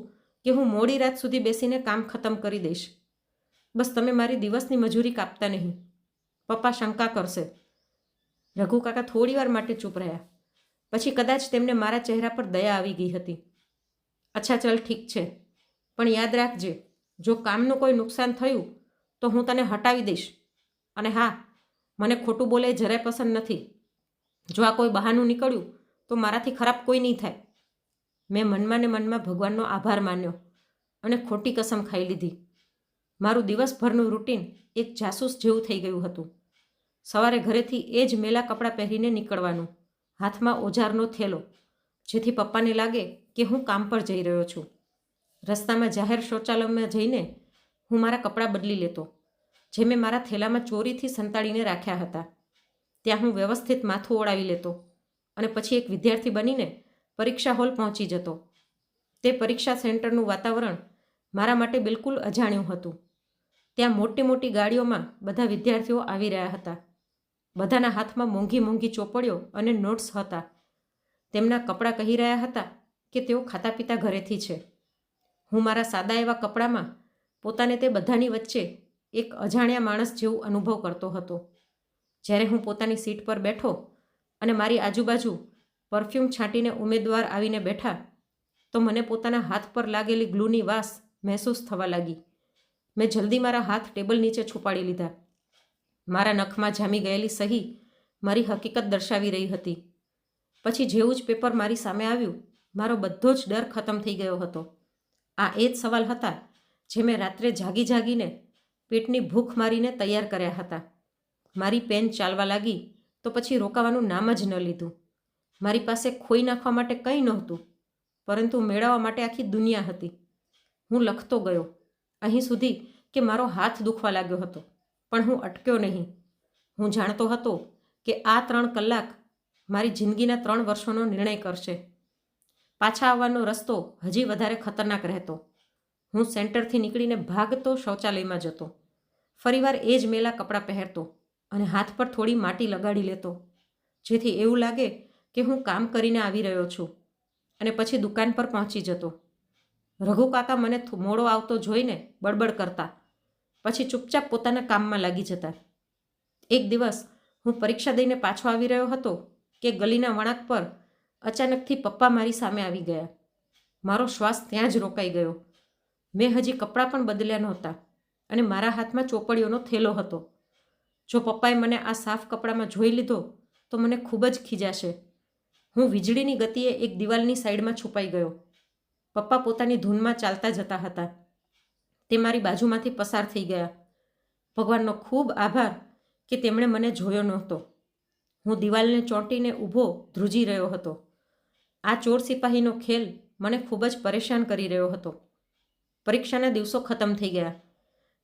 S1: કે હું મોડી રાત સુધી બેસીને કામ ખતમ કરી દઈશ. બસ તમે મારી દિવસની મજૂરી કાપતા નહીં. પપ્પા શંકા કરશે. રઘુ કાકા થોડી વાર માટે ચૂપ રહ્યા. પછી કદાચ તેમને મારા ચહેરા પર દયા આવી ગઈ હતી. અચ્છા ચલ ઠીક છે, પણ યાદ રાખજે, જો કામનું કોઈ નુકસાન થયું તો હું તને હટાવી દઈશ. અને હા, મને ખોટું બોલે જરાય પસંદ નથી. જો આ કોઈ બહાનું નીકળ્યું તો મારાથી ખરાબ કોઈ નહીં થાય. મેં મનમાં ને મનમાં ભગવાનનો આભાર માન્યો અને ખોટી કસમ ખાઈ લીધી. મારું દિવસભરનું રૂટીન એક જાસૂસ જેવું થઈ ગયું હતું. સવારે ઘરેથી એ જ મેલા કપડાં પહેરીને નીકળવાનું, હાથમાં ઓજારનો થેલો, જેથી પપ્પાને લાગે કે હું કામ પર જઈ રહ્યો છું. રસ્તામાં જાહેર શૌચાલયમાં જઈને હું મારા કપડાં બદલી લેતો, જે મેં મારા થેલામાં ચોરીથી સંતાડીને રાખ્યા હતા. ત્યાં હું વ્યવસ્થિત માથું ઓળાવી લેતો અને પછી એક વિદ્યાર્થી બનીને પરીક્ષા હોલ પહોંચી જતો. તે પરીક્ષા સેન્ટરનું વાતાવરણ મારા માટે બિલકુલ અજાણ્યું હતું. ત્યાં મોટી મોટી ગાડીઓમાં બધા વિદ્યાર્થીઓ આવી રહ્યા હતા. બધાના હાથમાં મોંઘી મોંઘી ચોપડીઓ અને નોટ્સ હતા. તેમના કપડાં કહી રહ્યા હતા કે તેઓ ખાતા પીતા ઘરેથી છે. હું મારા સાદા એવા કપડામાં પોતાને તે બધાની વચ્ચે એક અજાણ્યા માણસ જેવું અનુભવ કરતો હતો. જ્યારે હું પોતાની સીટ પર બેઠો અને મારી આજુબાજુ પરફ્યુમ છાંટીને ઉમેદવાર આવીને બેઠા તો મને પોતાના હાથ પર લાગેલી ગ્લૂની વાસ મહેસૂસ થવા લાગી. મેં જલ્દી મારા હાથ ટેબલ નીચે છુપાડી લીધા. મારા નખમાં જામી ગયેલી સહી મારી હકીકત દર્શાવી રહી હતી. પછી જેવું જ પેપર મારી સામે આવ્યું, મારો બધો જ ડર ખતમ થઈ ગયો હતો. આ એ જ સવાલ હતા જે મેં રાત્રે જાગી જાગીને પેટની ભૂખ મારીને તૈયાર કર્યા હતા. મારી પેન ચાલવા લાગી તો પછી રોકાવાનું નામ જ ન લીધું. મારી પાસે ખોઈ નાખવા માટે કંઈ નહોતું, પરંતુ મેળવવા માટે આખી દુનિયા હતી. હું લખતો ગયો અહીં સુધી કે મારો હાથ દુખવા લાગ્યો હતો, પણ હું અટક્યો નહીં. હું જાણતો હતો કે આ 3 કલાક મારી જિંદગીના 3 વર્ષોનો નિર્ણય કરશે. પાછા આવવાનો રસ્તો હજી વધારે ખતરનાક રહેતો. હું સેન્ટરથી નીકળીને ભાગતો શૌચાલયમાં જતો. ફરીવાર એ જ મેલા કપડાં પહેરતો અને હાથ પર થોડી માટી લગાડી લેતો, જેથી એવું લાગે કે હું કામ કરીને આવી રહ્યો છું. અને પછી દુકાન પર પહોંચી જતો. રઘુ કાકા મને મોડો આવતો જોઈને બડબડ કરતા, પછી ચૂપચાપ પોતાના કામમાં લાગી જતા. એક દિવસ હું પરીક્ષા દઈને પાછો આવી રહ્યો હતો કે ગલીના વળાંક પર અચાનકથી પપ્પા મારી સામે આવી ગયા. મારો શ્વાસ ત્યાં જ રોકાઈ ગયો. મેં હજી કપડાં પણ બદલ્યા નહોતા અને મારા હાથમાં ચોપડીઓનો થેલો હતો. જો પપ્પાએ મને આ સાફ કપડામાં જોઈ લીધો તો મને ખૂબ જ ખીજાશે. હું વીજળીની ગતિએ એક દિવાલની સાઈડમાં છુપાઈ ગયો. પપ્પા પોતાની ધૂનમાં ચાલતા જતા હતા. તે મારી બાજુમાંથી પસાર થઈ ગયા. ભગવાનનો ખૂબ આભાર કે તેમણે મને જોયો નહોતો. હું દિવાલને ચોંટીને ઊભો ધ્રુજી રહ્યો હતો. આ ચોર સિપાહીનો ખેલ મને ખૂબ જ પરેશાન કરી રહ્યો હતો. પરીક્ષાના દિવસો ખતમ થઈ ગયા.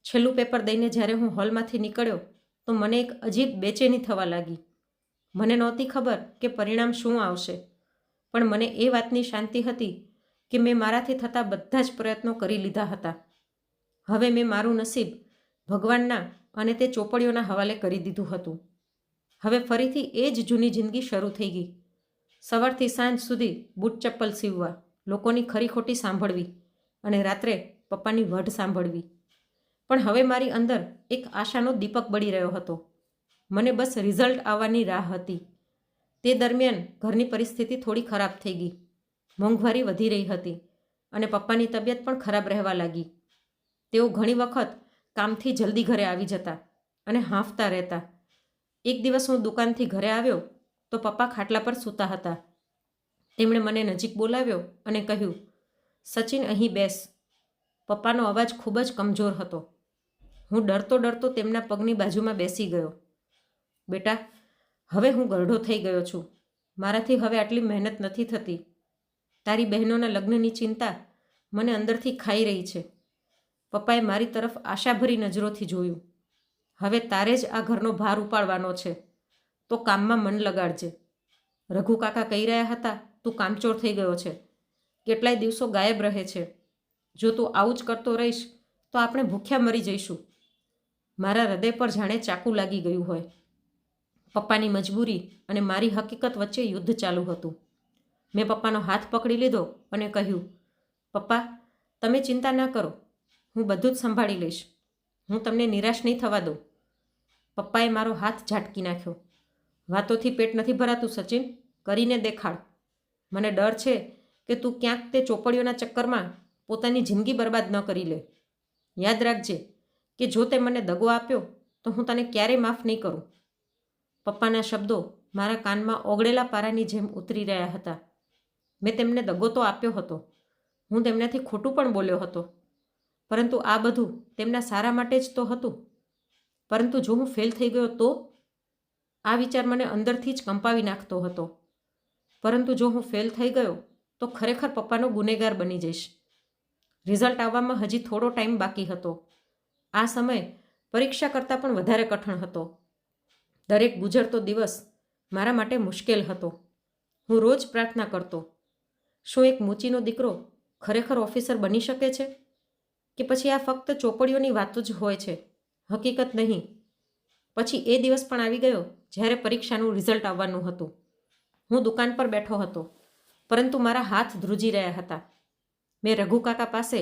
S1: છેલ્લું પેપર દઈને જ્યારે હું હોલમાંથી નીકળ્યો તો મને એક અજીબ બેચેની થવા લાગી. મને નહોતી ખબર કે પરિણામ શું આવશે, પણ મને એ વાતની શાંતિ હતી કે મેં મારાથી થતા બધા જ પ્રયત્નો કરી લીધા હતા. હવે મેં મારું નસીબ ભગવાનના અને તે ચોપડીઓના હવાલે કરી દીધું હતું. હવે ફરીથી એ જ જૂની જિંદગી શરૂ થઈ ગઈ. સવારથી સાંજ સુધી બૂટ ચપ્પલ સીવવા, લોકોની ખરી ખોટી સાંભળવી અને રાત્રે પપ્પાની વઢ સાંભળવી. પણ હવે મારી અંદર એક આશાનો દીપક બળી રહ્યો હતો. મને બસ રિઝલ્ટ આવવાની રાહ હતી. તે દરમિયાન ઘરની પરિસ્થિતિ થોડી ખરાબ થઈ ગઈ. મોંઘવારી વધી રહી હતી અને પપ્પાની તબિયત પણ ખરાબ રહેવા લાગી. તેઓ ઘણી વખત કામથી જલ્દી ઘરે આવી જતા અને હાંફતા રહેતા. એક દિવસ હું દુકાનથી ઘરે આવ્યો તો પપ્પા ખાટલા પર સૂતા હતા. તેમણે મને નજીક બોલાવ્યો અને કહ્યું, સચિન, અહીં બેસ. પપ્પાનો અવાજ ખૂબ જ કમજોર હતો. હું ડરતો ડરતો તેમના પગની બાજુમાં બેસી ગયો. બેટા, હવે હું ગરડો થઈ ગયો છું. મારાથી હવે આટલી મહેનત નથી થતી. તારી બહેનોના લગ્નની ચિંતા મને અંદરથી ખાઈ રહી છે. પપ્પાએ મારી તરફ આશાભરી નજરોથી જોયું. હવે તારે જ આ ઘરનો ભાર ઉપાડવાનો છે, તો કામમાં મન લગાડજે. રઘુ કાકા કહી રહ્યા હતા, તું કામચોર થઈ ગયો છે, કેટલાય દિવસો ગાયબ રહે છે. જો તું આવું જ કરતો રહીશ તો આપણે ભૂખ્યા મરી જઈશું. મારા હૃદય પર જાણે ચાકુ લાગી ગયું હોય. પપ્પાની મજબૂરી અને મારી હકીકત વચ્ચે યુદ્ધ ચાલુ હતું. મેં પપ્પાનો હાથ પકડી લીધો અને કહ્યું, પપ્પા, તમે ચિંતા ના કરો, હું બધું જ સંભાળી લઈશ. હું તમને નિરાશ નહીં થવા દઉં. પપ્પાએ મારો હાથ ઝાટકી નાખ્યો. વાતોથી પેટ નથી ભરાતું સચિન, કરીને દેખાડ. મને ડર છે કે તું ક્યાંક તે ચોપડીઓના ચક્કરમાં પોતાની જિંદગી બરબાદ ન કરી લે. યાદ રાખજે કે જો તે મને દગો આપ્યો તો હું તને ક્યારેય માફ નહીં કરું. પપ્પાના શબ્દો મારા કાનમાં ઓગળેલા પારાની જેમ ઉતરી રહ્યા હતા. મેં તેમને દગો તો આપ્યો હતો, હું તેમનાથી ખોટું પણ બોલ્યો હતો, પરંતુ આ બધું તેમના સારા માટે જ તો હતું. પરંતુ જો હું ફેલ થઈ ગયો તો? આ વિચાર મને અંદરથી જ કંપાવી નાખતો હતો. પરંતુ જો હું ફેલ થઈ ગયો તો ખરેખર પપ્પાનો ગુનેગાર બની જઈશ. રિઝલ્ટ આવવામાં હજી થોડો ટાઈમ બાકી હતો. આ સમય પરીક્ષા કરતાં પણ વધારે કઠણ હતો. દરેક ગુજરતો દિવસ મારા માટે મુશ્કેલ હતો. હું રોજ પ્રાર્થના કરતો, શું એક મૂચીનો દીકરો ખરેખર ઓફિસર બની શકે છે? કે પછી આ ફક્ત ચોપડીઓની વાતો જ હોય છે, હકીકત નહીં? પછી એ દિવસ પણ આવી ગયો જ્યારે પરીક્ષાનું રિઝલ્ટ આવવાનું હતું. હું દુકાન પર બેઠો હતો, પરંતુ મારા હાથ ધ્રુજી રહ્યા હતા. મેં રઘુ કાકા પાસે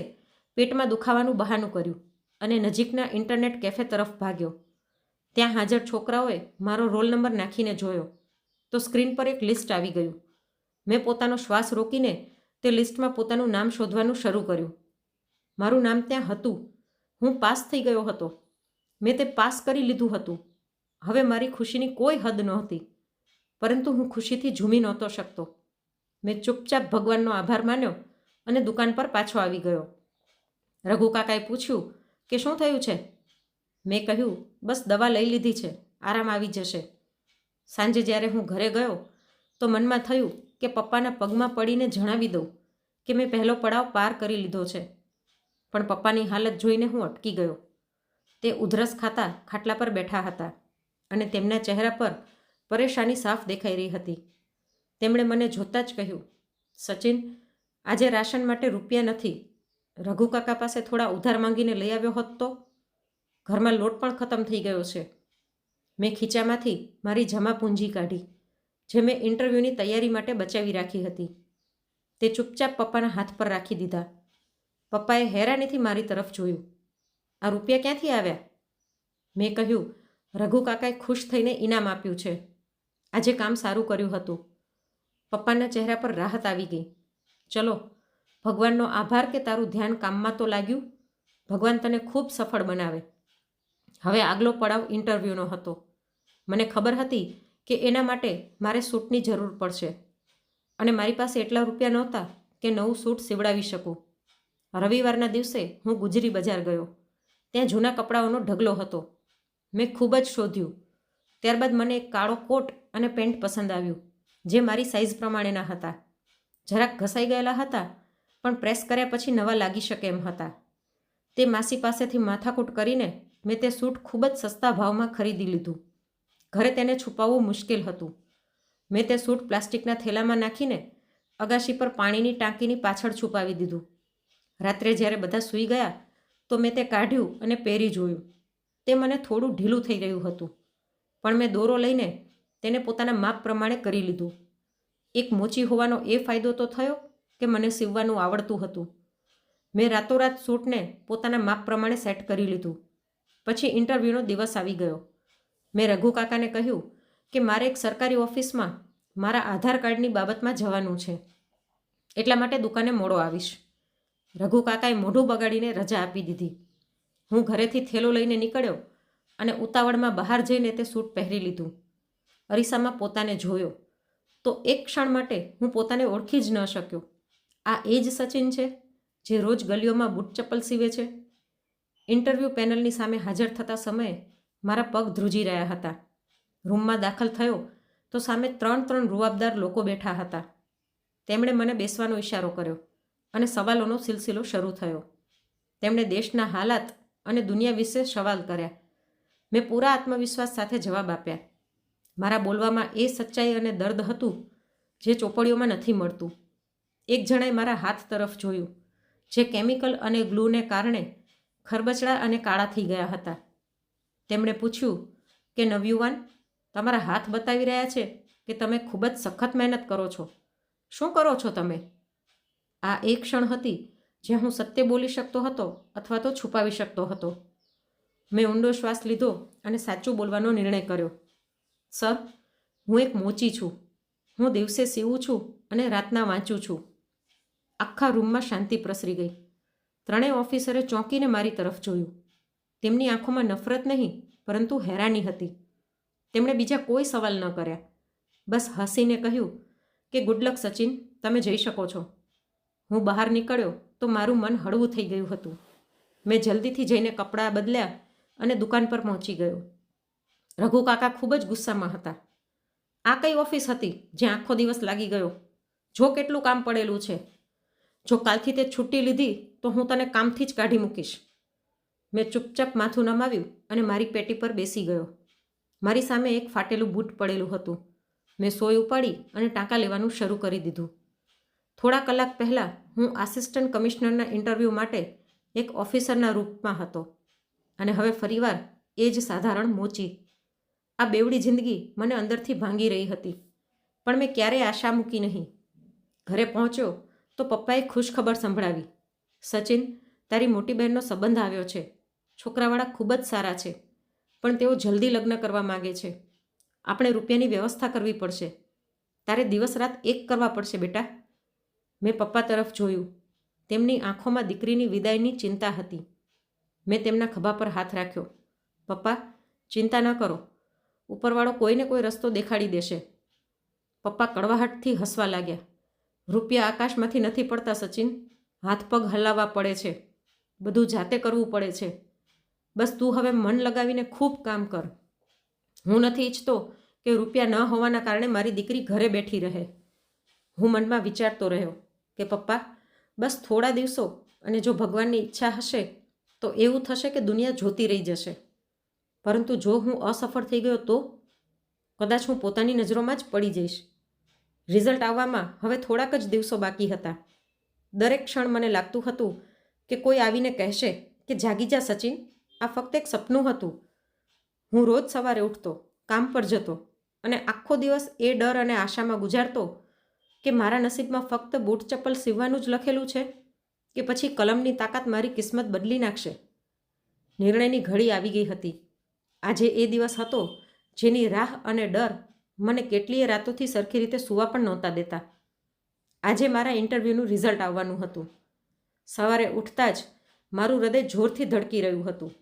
S1: પેટમાં દુખાવાનું બહાનું કર્યું અને નજીકના ઇન્ટરનેટ કેફે તરફ ભાગ્યો. ત્યાં હાજર છોકરાઓએ મારો રોલ નંબર નાખીને જોયો તો સ્ક્રીન પર એક લિસ્ટ આવી ગયું. મેં પોતાનો શ્વાસ રોકીને તે લિસ્ટમાં પોતાનું નામ શોધવાનું શરૂ કર્યું. મારું નામ ત્યાં હતું. હું પાસ થઈ ગયો હતો. મેં તે પાસ કરી લીધું હતું. હવે મારી ખુશીની કોઈ હદ નહોતી, પરંતુ હું ખુશીથી ઝૂમી નહોતો શકતો. મેં ચૂપચાપ ભગવાનનો આભાર માન્યો અને દુકાન પર પાછો આવી ગયો. રઘુ કાકાએ પૂછ્યું કે શું થયું છે? મેં કહ્યું, બસ દવા લઈ લીધી છે, આરામ આવી જશે. સાંજે જ્યારે હું ઘરે ગયો તો મનમાં થયું કે પપ્પાના પગમાં પડીને જણાવી દઉં કે મેં પહેલો પડાવ પાર કરી લીધો છે. પણ પપ્પાની હાલત જોઈને હું અટકી ગયો. તે ઉધરસ ખાતા ખાટલા પર બેઠા હતા અને તેમના ચહેરા પર પરેશાની સાફ દેખાઈ રહી હતી. તેમણે મને જોતાં જ કહ્યું, સચિન, આજે રાશન માટે રૂપિયા નથી. રઘુ કાકા પાસે થોડા ઉધાર માંગીને લઈ આવ્યો હોત તો? ઘરમાં લોટ પણ ખતમ થઈ ગયો છે. મેં ખીચામાંથી મારી જમા પૂંજી કાઢી, જે મેં ઇન્ટરવ્યૂની તૈયારી માટે બચાવી રાખી હતી. તે ચૂપચાપ પપ્પાના હાથ પર રાખી દીધા. પપ્પાએ હેરાનીથી મારી તરફ જોયું. આ રૂપિયા ક્યાંથી આવ્યા? મેં કહ્યું, રઘુ કાકાએ ખુશ થઈને ઇનામ આપ્યું છે. આજે કામ સારું કર્યું હતું. પપ્પાના ચહેરા પર રાહત આવી ગઈ. ચલો, ભગવાનનો આભાર કે તારું ધ્યાન કામમાં તો લાગ્યું. ભગવાન તને ખૂબ સફળ બનાવે. હવે આગલો પડાવ ઇન્ટરવ્યૂનો હતો. મને ખબર હતી કે એના માટે મારે સૂટની જરૂર પડશે અને મારી પાસે એટલા રૂપિયા નહોતા કે નવું સૂટ સીવડાવી શકું. રવિવારના દિવસે હું ગુજરી બજાર ગયો. ત્યાં જૂના કપડાઓનો ઢગલો હતો. મેં ખૂબ જ શોધ્યું. ત્યારબાદ મને એક કાળો કોટ અને પેન્ટ પસંદ આવ્યું, જે મારી સાઇઝ પ્રમાણેના હતા. જરાક ઘસાઈ ગયેલા હતા, પણ પ્રેસ કર્યા પછી નવા લાગી શકે એમ હતા. તે માસી પાસેથી માથાકૂટ કરીને મેં તે સૂટ ખૂબ જ સસ્તા ભાવમાં ખરીદી લીધું. ઘરે તેને છુપાવવું મુશ્કેલ હતું. મેં તે સૂટ પ્લાસ્ટિકના થેલામાં નાખીને અગાશી પર પાણીની ટાંકીની પાછળ છુપાવી દીધું. રાત્રે જ્યારે બધા સૂઈ ગયા તો મેં તે કાઢ્યું અને પહેરી જોયું. તે મને થોડું ઢીલું થઈ રહ્યું હતું, પણ મેં દોરો લઈને તેને પોતાના માપ પ્રમાણે કરી લીધું. એક મોચી હોવાનો એ ફાયદો તો થયો કે મને સીવવાનું આવડતું હતું. મેં રાતોરાત સૂટને પોતાના માપ પ્રમાણે સેટ કરી લીધું. પછી ઇન્ટરવ્યૂનો દિવસ આવી ગયો. મેં રઘુ કાકાને કહ્યું કે મારે એક સરકારી ઓફિસમાં મારા આધાર કાર્ડની બાબતમાં જવાનું છે, એટલા માટે દુકાને મોડો આવીશ. રઘુ કાકાએ મોઢું બગાડીને રજા આપી દીધી. હું ઘરેથી થેલો લઈને નીકળ્યો અને ઉતાવળમાં બહાર જઈને તે સૂટ પહેરી લીધું. અરીસામાં પોતાને જોયો તો એક ક્ષણ માટે હું પોતાને ઓળખી જ ન શક્યો. આ એ જ સચિન છે જે રોજ ગલીઓમાં બૂટ ચપ્પલ સીવે છે? ઇન્ટરવ્યૂ પેનલની સામે હાજર થતા સમયે મારા પગ ધ્રુજી રહ્યા હતા. રૂમમાં દાખલ થયો તો સામે 3 રૂવાબદાર લોકો બેઠા હતા. તેમણે મને બેસવાનો ઇશારો કર્યો અને સવાલોનો સિલસિલો શરૂ થયો. તેમણે દેશના હાલાત અને દુનિયા વિશે સવાલ કર્યા. મેં પૂરા આત્મવિશ્વાસ સાથે જવાબ આપ્યા. મારા બોલવામાં એ સચ્ચાઈ અને દર્દ હતું જે ચોપડીઓમાં નથી મળતું. એક જણાએ મારા હાથ તરફ જોયું, જે કેમિકલ અને ગ્લૂને કારણે ખરબચડા અને કાળા થઈ ગયા હતા. તેમણે પૂછ્યું કે નવયુવાન, તમારા હાથ બતાવી રહ્યા છે કે તમે ખૂબ જ સખત મહેનત કરો છો. શું કરો છો તમે? આ એક ક્ષણ હતી જ્યાં હું સત્ય બોલી શકતો હતો અથવા તો છુપાવી શકતો હતો. મેં ઊંડો શ્વાસ લીધો અને સાચું બોલવાનો નિર્ણય કર્યો. સર, હું એક મોચી છું. હું દિવસે સીવું છું અને રાતના વાંચું છું. આખા રૂમમાં શાંતિ પ્રસરી ગઈ. 3 ઓફિસરે ચોંકીને મારી તરફ જોયું. તેમની આંખોમાં નફરત નહીં પરંતુ હેરાની હતી. તેમણે બીજા કોઈ સવાલ ન કર્યા. બસ હસીને કહ્યું કે ગુડ લક સચિન, તમે જઈ શકો છો. હું બહાર નીકળ્યો તો મારું મન હળવું થઈ ગયું હતું. મેં જલ્દીથી જઈને કપડાં બદલ્યા અને દુકાન પર પહોંચી ગયો. રઘુ કાકા ખૂબ જ ગુસ્સામાં હતા. આ કઈ ઓફિસ હતી જ્યાં આખો દિવસ લાગી ગયો? જો કેટલું કામ પડેલું છે. જો કાલથી તે છુટ્ટી લીધી તો હું તને કામથી જ કાઢી મૂકીશ. મેં ચૂપચાપ માથું નમાવ્યું અને મારી પેટી પર બેસી ગયો. મારી સામે એક ફાટેલું બૂટ પડેલું હતું. મેં સોય ઉપાડી અને ટાંકા લેવાનું શરૂ કરી દીધું. થોડા કલાક પહેલાં હું આસિસ્ટન્ટ કમિશનરના ઇન્ટરવ્યૂ માટે એક ઓફિસરના રૂપમાં હતો અને હવે ફરીવાર એ જ સાધારણ મોચી. આ બેવડી જિંદગી મને અંદરથી ભાંગી રહી હતી, પણ મેં ક્યારેય આશા મૂકી નહીં. ઘરે પહોંચ્યો તો પપ્પાએ ખુશખબર સંભળાવી. સચિન, તારી મોટી બહેનનો સંબંધ આવ્યો છે. છોકરાવાળા ખૂબ જ સારા છે, પણ તેઓ જલ્દી લગ્ન કરવા માગે છે. આપણે રૂપિયાની વ્યવસ્થા કરવી પડશે. તારે દિવસ રાત એક કરવા પડશે બેટા. મેં પપ્પા તરફ જોયું. તેમની આંખોમાં દીકરીની વિદાયની ચિંતા હતી. મેં તેમના ખભા પર હાથ રાખ્યો. પપ્પા, ચિંતા ન કરો. ઉપરવાળો કોઈને કોઈ રસ્તો દેખાડી દેશે. પપ્પા કડવાહટથી હસવા લાગ્યા. રૂપિયા આકાશમાંથી નથી પડતા સચિન, હાથ પગ હલાવવા પડે છે. બધું જાતે કરવું પડે છે. બસ તું હવે મન લગાવીને ખૂબ કામ કર. હું નથી ઈચ્છતો કે રૂપિયા ન હોવાના કારણે મારી દીકરી ઘરે બેઠી રહે. હું મનમાં વિચારતો રહ્યો કે પપ્પા, બસ થોડા દિવસો અને જો ભગવાનની ઈચ્છા હશે તો એવું થશે કે દુનિયા જોતી રહી જશે. પરંતુ જો હું અસફળ થઈ ગયો તો કદાચ હું પોતાની નજરોમાં જ પડી જઈશ. રિઝલ્ટ આવવામાં હવે થોડાક જ દિવસો બાકી હતા. દરેક ક્ષણ મને લાગતું હતું કે કોઈ આવીને કહેશે કે જાગી જા સચિન, આ ફક્ત એક સપનું હતું. હું રોજ સવારે ઉઠતો, કામ પર જતો અને આખો દિવસ એ ડર અને આશામાં ગુજારતો કે મારા નસીબમાં ફક્ત બૂટ ચપ્પલ સીવવાનું જ લખેલું છે કે પછી કલમની તાકાત મારી કિસ્મત બદલી નાખશે. નિર્ણયની ઘડી આવી ગઈ હતી. આજે એ દિવસ હતો જેની રાહ અને ડર મને કેટલીય રાતોથી સરખી રીતે સૂવા પણ નહોતા દેતા. આજે મારા ઇન્ટરવ્યૂનું રિઝલ્ટ આવવાનું હતું. સવારે ઉઠતા જ મારું હૃદય જોરથી ધડકી રહ્યું હતું.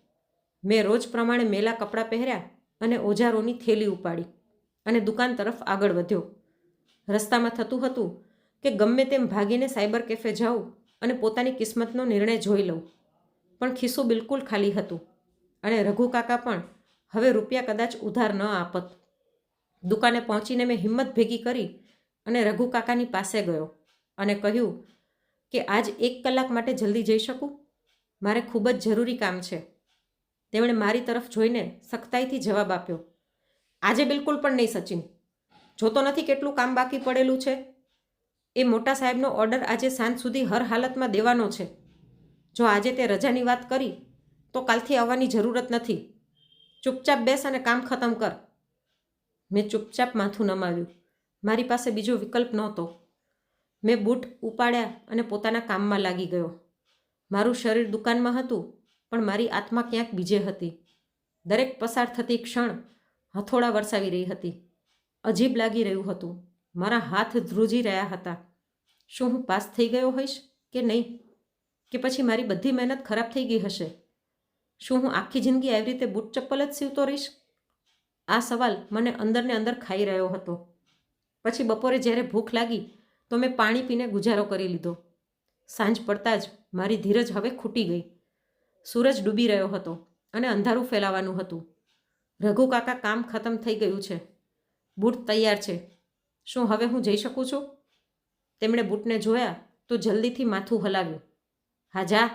S1: મેં રોજ પ્રમાણે મેલા કપડાં પહેર્યા અને ઓજારોની થેલી ઉપાડી અને દુકાન તરફ આગળ વધ્યો. રસ્તામાં થતું હતું કે ગમે તેમ ભાગીને સાયબર કેફે જાઉં અને પોતાની કિસ્મતનો નિર્ણય જોઈ લઉં, પણ ખિસ્સું બિલકુલ ખાલી હતું અને રઘુ કાકા પણ હવે રૂપિયા કદાચ ઉધાર ન આપત. દુકાને પહોંચીને મેં હિંમત ભેગી કરી અને રઘુ કાકાની પાસે ગયો અને કહ્યું કે આજ 1 કલાક માટે જલ્દી જઈ શકું? મારે ખૂબ જ જરૂરી કામ છે. તેમણે મારી તરફ જોઈને સખ્તાઈથી જવાબ આપ્યો, આજે બિલકુલ પણ નહીં સચિન. જોતો નથી કેટલું કામ બાકી પડેલું છે? એ મોટા સાહેબનો ઓર્ડર આજે સાંજ સુધી હર હાલતમાં દેવાનો છે. જો આજે તે રજાની વાત કરી તો કાલથી આવવાની જરૂરત નથી. ચૂપચાપ બેસ અને કામ ખતમ કર. મેં ચૂપચાપ માથું નમાવ્યું. મારી પાસે બીજો વિકલ્પ નહોતો. મેં બૂટ ઉપાડ્યા અને પોતાના કામમાં લાગી ગયો. મારું શરીર દુકાનમાં હતું પણ મારી આત્મા ક્યાંક બીજે હતી. દરેક પસાર થતી ક્ષણ હથોડા વરસાવી રહી હતી. અજીબ લાગી રહ્યું હતું. મારા હાથ ધ્રુજી રહ્યા હતા. શું હું પાસ થઈ ગયો હોઈશ કે નહીં? કે પછી મારી બધી મહેનત ખરાબ થઈ ગઈ હશે? શું હું આખી જિંદગી આવી રીતે બૂટ ચપ્પલ જ સીવતો રહીશ? આ સવાલ મને અંદરને અંદર ખાઈ રહ્યો હતો. પછી બપોરે જ્યારે ભૂખ લાગી તો મેં પાણી પીને ગુજારો કરી લીધો. સાંજ પડતાં જ મારી ધીરજ હવે ખૂટી ગઈ. સૂરજ ડૂબી રહ્યો હતો અને અંધારું ફેલાવાનું હતું. રઘુ કાકા, કામ ખતમ થઈ ગયું છે. બૂટ તૈયાર છે. શું હવે હું જઈ શકું છું? તેમણે બૂટને જોયા તો જલ્દીથી માથું હલાવ્યું. હા જા,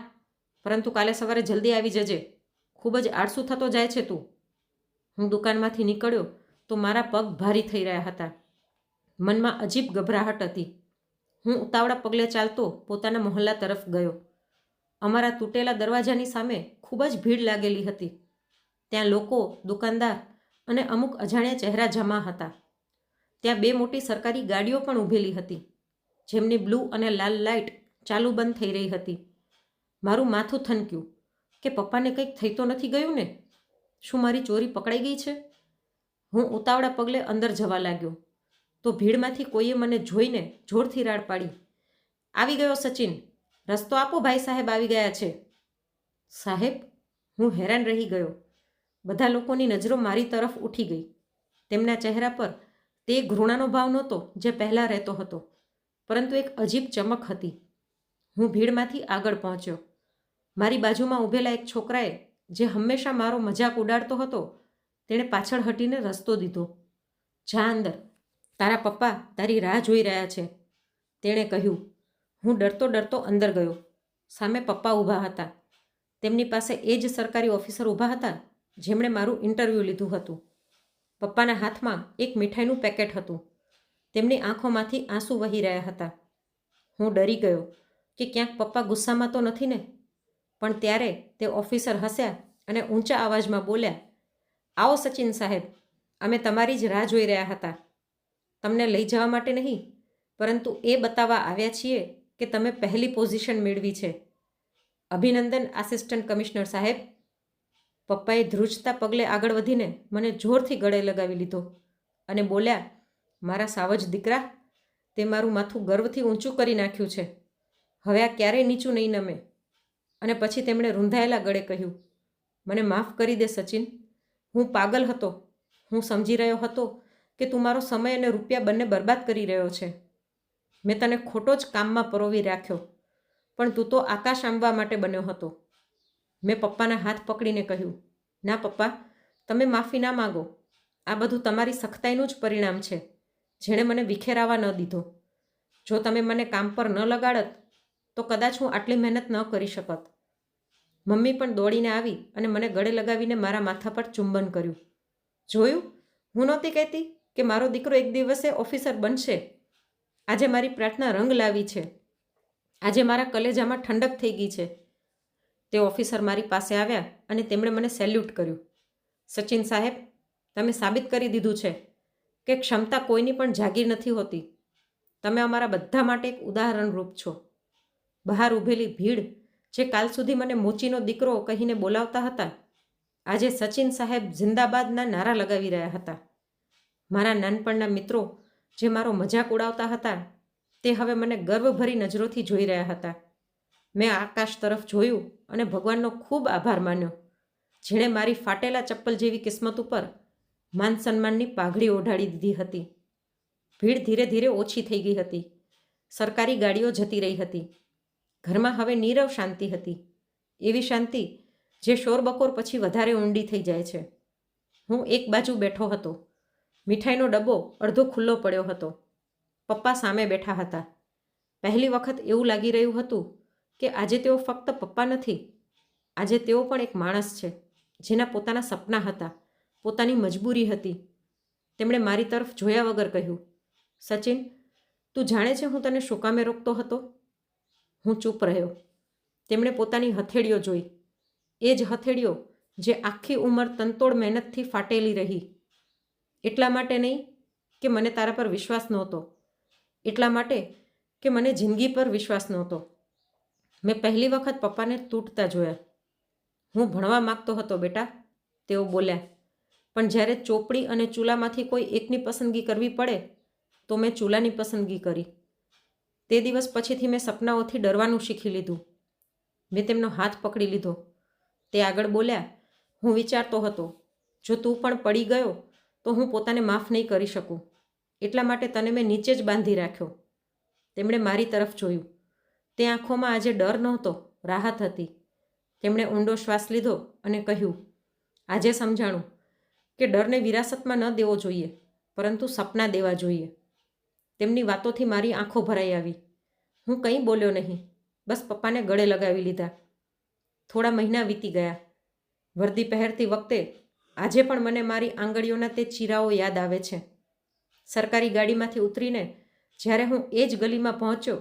S1: પરંતુ કાલે સવારે જલ્દી આવી જજે. ખૂબ જ આળસુ થતો જાય છે તું. હું દુકાનમાંથી નીકળ્યો તો મારા પગ ભારી થઈ રહ્યા હતા. મનમાં અજીબ ગભરાહટ હતી. હું ઉતાવળા પગલે ચાલતો પોતાના મહોલ્લા તરફ ગયો. અમારા તૂટેલા દરવાજાની સામે ખૂબ જ ભીડ લાગેલી હતી. ત્યાં લોકો, દુકાનદાર અને અમુક અજાણ્યા ચહેરા જમા હતા. ત્યાં 2 મોટી સરકારી ગાડીઓ પણ ઊભેલી હતી, જેમની બ્લુ અને લાલ લાઇટ ચાલુ બંધ થઈ રહી હતી. મારું માથું થનક્યું કે પપ્પાને કંઈક થઈ તો નથી ગયું ને? શું મારી ચોરી પકડાઈ ગઈ છે? હું ઉતાવળા પગલે અંદર જવા લાગ્યો તો ભીડમાંથી કોઈએ મને જોઈને જોરથી રાડ પાડી. આવી ગયો સચિન! રસ્તો આપો, ભાઈ સાહેબ આવી ગયા છે. સાહેબ? હું હેરાન રહી ગયો. બધા લોકોની નજરો મારી તરફ ઉઠી ગઈ. તેમના ચહેરા પર તે ઘૃણાનો ભાવ નહોતો જે પહેલાં રહેતો હતો, પરંતુ એક અજીબ ચમક હતી. હું ભીડમાંથી આગળ પહોંચ્યો. મારી બાજુમાં ઊભેલા એક છોકરાએ, જે હંમેશા મારો મજાક ઉડાડતો હતો, તેણે પાછળ હટીને રસ્તો દીધો. જા અંદર, તારા પપ્પા તારી રાહ જોઈ રહ્યા છે, તેણે કહ્યું. હું ડરતો ડરતો અંદર ગયો. સામે પપ્પા ઊભા હતા. તેમની પાસે એ જ સરકારી ઓફિસર ઊભા હતા જેમણે મારું ઇન્ટરવ્યૂ લીધું હતું. પપ્પાના હાથમાં એક મીઠાઈનું પેકેટ હતું. તેમની આંખોમાંથી આંસુ વહી રહ્યા હતા. હું ડરી ગયો કે ક્યાંક પપ્પા ગુસ્સામાં તો નથી ને? પણ ત્યારે તે ઓફિસર હસ્યા અને ઊંચા અવાજમાં બોલ્યા, આવો સચિન સાહેબ, અમે તમારી જ રાહ જોઈ રહ્યા હતા. તમને લઈ જવા માટે નહીં, પરંતુ એ બતાવવા આવ્યા છીએ કે તમે પહેલી પોઝિશન મેળવી છે. અભિનંદન આસિસ્ટન્ટ કમિશનર સાહેબ. પપ્પાએ ધ્રુજતા પગલે આગળ વધીને મને જોરથી ગળે લગાવી લીધો અને બોલ્યા, મારા સાવજ દીકરા, તે મારું માથું ગર્વથી ઊંચું કરી નાખ્યું છે. હવે આ ક્યારેય નીચું નહીં નમે. અને પછી તેમણે રૂંધાયેલા ગળે કહ્યું, મને માફ કરી દે સચિન. હું પાગલ હતો. હું સમજી રહ્યો હતો કે તું મારો સમય અને રૂપિયા બંને બરબાદ કરી રહ્યો છે. મેં તને ખોટો જ કામમાં પરોવી રાખ્યો, પણ તું તો આકાશ આંબવા માટે બન્યો હતો. મેં પપ્પાના હાથ પકડીને કહ્યું, ના પપ્પા, તમે માફી ના માગો. આ બધું તમારી સખ્તાઈનું જ પરિણામ છે, જેણે મને વિખેરાવા ન દીધો. જો તમે મને કામ પર ન લગાડત તો કદાચ હું આટલી મહેનત ન કરી શકત. મમ્મી પણ દોડીને આવી અને મને ગળે લગાવીને મારા માથા પર ચુંબન કર્યું. જોયું, હું નહોતી કહેતી કે મારો દીકરો એક દિવસે ઓફિસર બનશે. આજે મારી પ્રાર્થના રંગ લાવી છે. આજે મારા કલેજામાં ઠંડક થઈ ગઈ છે. તે ઓફિસર મારી પાસે આવ્યા અને તેમણે મને સેલ્યુટ કર્યું. સચિન સાહેબ, તમે સાબિત કરી દીધું છે કે ક્ષમતા કોઈની પણ જાગીર નથી હોતી. તમે અમારા બધા માટે એક ઉદાહરણરૂપ છો. બહાર ઊભેલી ભીડ, જે કાલ સુધી મને મોચીનો દીકરો કહીને બોલાવતા હતા, આજે સચિન સાહેબ જિંદાબાદના નારા લગાવી રહ્યા હતા. મારા નાનપણના મિત્રો, જે મારો મજાક ઉડાવતા હતા, તે હવે મને ગર્વભરી નજરોથી જોઈ રહ્યા હતા. મેં આકાશ તરફ જોયું અને ભગવાનનો ખૂબ આભાર માન્યો, જેણે મારી ફાટેલા ચપ્પલ જેવી કિસ્મત ઉપર માન સન્માનની પાઘડી ઓઢાડી દીધી હતી. ભીડ ધીરે ધીરે ઓછી થઈ ગઈ હતી. સરકારી ગાડીઓ જતી રહી હતી. ઘરમાં હવે નીરવ શાંતિ હતી. એવી શાંતિ જે શોરબકોર પછી વધારે ઊંડી થઈ જાય છે. હું એક બાજુ બેઠો હતો. મીઠાઈનો ડબ્બો અડધો ખુલ્લો પડ્યો હતો. પપ્પા સામે બેઠા હતા. પહેલી વખત એવું લાગી રહ્યું હતું કે આજે તેઓ ફક્ત પપ્પા નથી. આજે તેઓ પણ એક માણસ છે, જેના પોતાના સપના હતા, પોતાની મજબૂરી હતી. તેમણે મારી તરફ જોયા વગર કહ્યું, સચિન, તું જાણે છે હું તને શું કામે રોકતો હતો? હું ચૂપ રહ્યો. તેમણે પોતાની હથેળીઓ જોઈ. એ જ હથેળીઓ જે આખી ઉંમર તનતોડ મહેનતથી ફાટેલી રહી. એટલા માટે નહીં કે મને તારા પર વિશ્વાસ નહોતો, એટલા માટે કે મને જિંદગી પર વિશ્વાસ નહોતો. મેં પહેલી વખત પપ્પાને તૂટતા જોયા. હું ભણવા માગતો હતો બેટા, તેઓ બોલ્યા. પણ જ્યારે ચોપડી અને ચૂલામાંથી કોઈ એકની પસંદગી કરવી પડે તો મેં ચૂલાની પસંદગી કરી. તે દિવસ પછીથી મેં સપનાઓથી ડરવાનું શીખી લીધું. મેં તેમનો હાથ પકડી લીધો. તે આગળ બોલ્યા, હું વિચારતો હતો, જો તું પણ પડી ગયો તો હું પોતાને માફ નહીં કરી શકું. એટલા માટે તને મેં નીચે જ બાંધી રાખ્યો. તેમણે મારી તરફ જોયું. તે આંખોમાં આજે ડર નહોતો, રાહત હતી. તેમણે ઊંડો શ્વાસ લીધો અને કહ્યું, આજે સમજાણું કે ડરને વિરાસતમાં ન દેવો જોઈએ, પરંતુ સપના દેવા જોઈએ. તેમની વાતોથી મારી આંખો ભરાઈ આવી. હું કંઈ બોલ્યો નહીં, બસ પપ્પાને ગળે લગાવી લીધા. થોડા મહિના વીતી ગયા. વર્દી પહેરતી વખતે આજે પણ મને મારી આંગળીઓના તે ચીરાઓ યાદ આવે છે. સરકારી ગાડીમાંથી ઉતરીને જ્યારે હું એ જ ગલીમાં પહોંચ્યો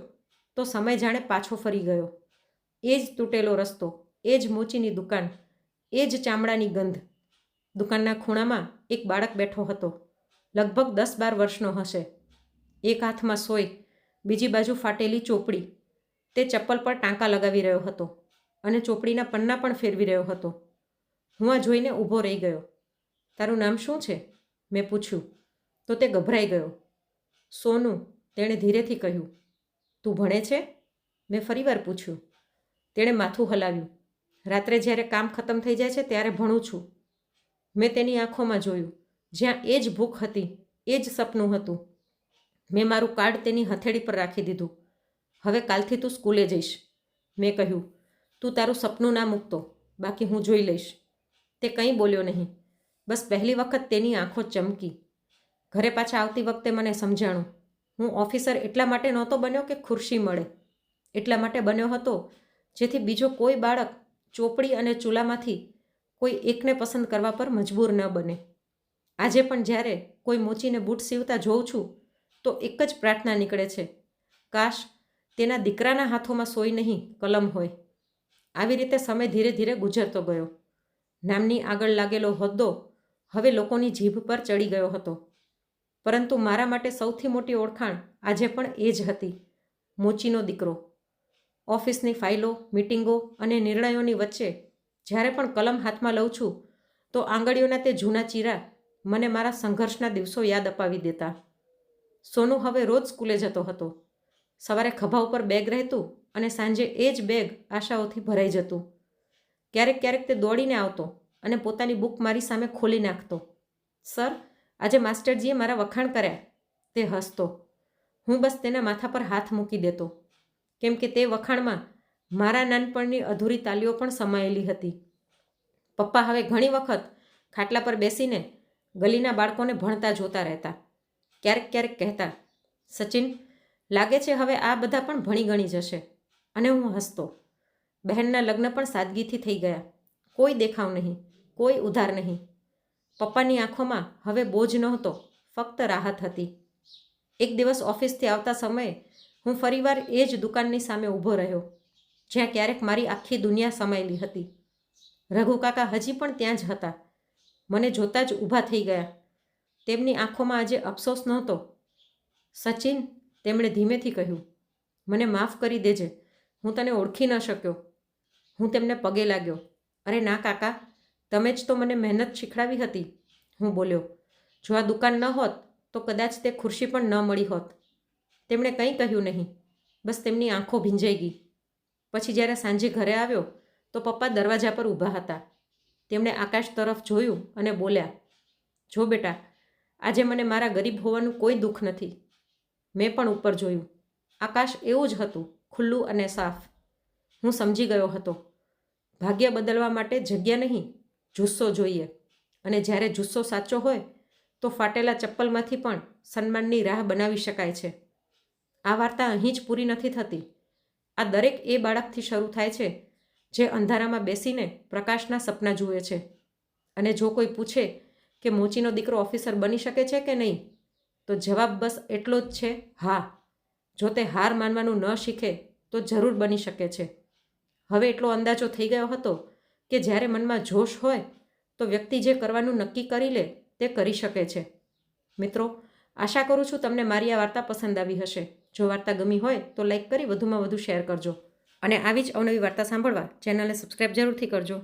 S1: તો સમય જાણે પાછો ફરી ગયો. એ જ તૂટેલો રસ્તો, એ જ મોચીની દુકાન, એ જ ચામડાની ગંધ. દુકાનના ખૂણામાં એક બાળક બેઠો હતો, લગભગ 10-12 વર્ષનો હશે. એક હાથમાં સોય, બીજી બાજુ ફાટેલી ચોપડી. તે ચપ્પલ પર ટાંકા લગાવી રહ્યો હતો અને ચોપડીના પન્ના પણ ફેરવી રહ્યો હતો. હું આ જોઈને ઊભો રહી ગયો. તારું નામ શું છે? મેં પૂછ્યું તો તે ગભરાઈ ગયો. સોનું, તેણે ધીરેથી કહ્યું. તું ભણે છે? મેં ફરીવાર પૂછ્યું. તેણે માથું હલાવ્યું. રાત્રે જ્યારે કામ ખતમ થઈ જાય છે ત્યારે ભણું છું. મેં તેની આંખોમાં જોયું, જ્યાં એ જ ભૂખ હતી, એ જ સપનું હતું. મેં મારું કાર્ડ તેની હથેળી પર રાખી દીધું. હવે કાલથી તું સ્કૂલે જઈશ, મેં કહ્યું. તું તારું સપનું ના મૂકતો, બાકી હું જોઈ લઈશ. તે કંઈ બોલ્યો નહીં. બસ પહેલી વખત તેની આંખો ચમકી. ઘરે પાછા આવતી વખતે મને સમજાણું, હું ઓફિસર એટલા માટે નહોતો બન્યો કે ખુરશી મળે. એટલા માટે બન્યો હતો જેથી બીજો કોઈ બાળક ચોપડી અને ચૂલામાંથી કોઈ એકને પસંદ કરવા પર મજબૂર ન બને. આજે પણ જ્યારે કોઈ મોચીને બૂટ સીવતા જોઉં છું તો એક જ પ્રાર્થના નીકળે છે, કાશ તેના દીકરાના હાથોમાં સોય નહીં, કલમ હોય. આવી રીતે સમય ધીરે ધીરે ગુજરતો ગયો. નામની આગળ લાગેલો હોદ્દો હવે લોકોની જીભ પર ચડી ગયો હતો. પરંતુ મારા માટે સૌથી મોટી ઓળખાણ આજે પણ એ જ હતી, મોચીનો દીકરો. ઓફિસની ફાઇલો, મિટિંગો અને નિર્ણયોની વચ્ચે જ્યારે પણ કલમ હાથમાં લઉં છું તો આંગળીઓના તે જૂના ચીરા મને મારા સંઘર્ષના દિવસો યાદ અપાવી દેતા. સોનું હવે રોજ સ્કૂલે જતો હતો. સવારે ખભા ઉપર બેગ રહેતું અને સાંજે એ જ બેગ આશાઓથી ભરાઈ જતું. ક્યારેક ક્યારેક તે દોડીને આવતો અને પોતાની બુક મારી સામે ખોલી નાખતો. સર, આજે માસ્ટરજીએ મારા વખાણ કર્યા, તે હસતો. હું બસ તેના માથા પર હાથ મૂકી દેતો, કેમ કે તે વખાણમાં મારા નાનપણની અધૂરી તાલીઓ પણ સમાયેલી હતી. પપ્પા હવે ઘણી વખત ખાટલા પર બેસીને ગલીના બાળકોને ભણતા જોતા રહેતા. ક્યારેક ક્યારેક કહેતા, સચિન, લાગે છે હવે આ બધા પણ ભણી ગણી જશે. અને હું હસતો. બહેનના લગ્ન પણ સાદગીથી થઈ ગયા. કોઈ દેખાવ નહીં, કોઈ ઉધાર નહીં. પપ્પાની આંખોમાં હવે બોજ નહોતો, ફક્ત રાહત હતી. એક દિવસ ઓફિસથી આવતા સમયે હું ફરીવાર એ જ દુકાનની સામે ઊભો રહ્યો, જ્યાં ક્યારેક મારી આખી દુનિયા સમાયેલી હતી. રઘુ કાકા હજી પણ ત્યાં જ હતા. મને જોતા જ ઊભા થઈ ગયા. તેમની આંખોમાં આજે અફસોસ નહોતો. સચિન, તેમણે ધીમેથી કહ્યું, મને માફ કરી દેજે, હું તને ઓળખી ન શક્યો. હું તેમને પગે લાગ્યો. અરે ના કાકા, તમે જ તો મને મહેનત શીખડાવી હતી, હું બોલ્યો. જો આ દુકાન ન હોત તો કદાચ તે ખુરશી પણ ન મળી હોત. તેમણે કંઈ કહ્યું નહીં, બસ તેમની આંખો ભીંજાઈ ગઈ. પછી જ્યારે સાંજે ઘરે આવ્યો તો પપ્પા દરવાજા પર ઊભા હતા. તેમણે આકાશ તરફ જોયું અને બોલ્યા, જો બેટા, આજે મને મારા ગરીબ હોવાનું કોઈ દુઃખ નથી. મેં પણ ઉપર જોયું. આકાશ એવું જ હતું, ખુલ્લું અને સાફ. હું સમજી ગયો હતો, ભાગ્ય બદલવા માટે જગ્યા નહીં, જુસ્સો જોઈએ. અને જ્યારે જુસ્સો સાચો હોય તો ફાટેલા ચપ્પલમાંથી પણ સન્માનની રાહ બનાવી શકાય છે. આ વાર્તા અહીં જ પૂરી નથી થતી. આ દરેક એ બાળકથી શરૂ થાય છે જે અંધારામાં બેસીને પ્રકાશના સપના જુએ છે. અને જો કોઈ પૂછે કે મોચીનો દીકરો ઓફિસર બની શકે છે કે નહીં, તો જવાબ બસ એટલો જ છે, હા. જો તે હાર માનવાનું ન શીખે તો જરૂર બની શકે છે. હવે એટલો અંદાજો થઈ ગયો હતો કે જ્યારે મનમાં જોશ હોય તો વ્યક્તિ જે કરવાનું નક્કી કરી લે તે કરી શકે છે. મિત્રો, આશા કરું છું તમને મારી આ વાર્તા પસંદ આવી હશે. જો વાર્તા ગમી હોય તો લાઈક કરી વધુમાં વધુ શેર કરજો. અને આવી જ અવનવી વાર્તા સાંભળવા ચેનલને સબસ્ક્રાઈબ જરૂરથી કરજો.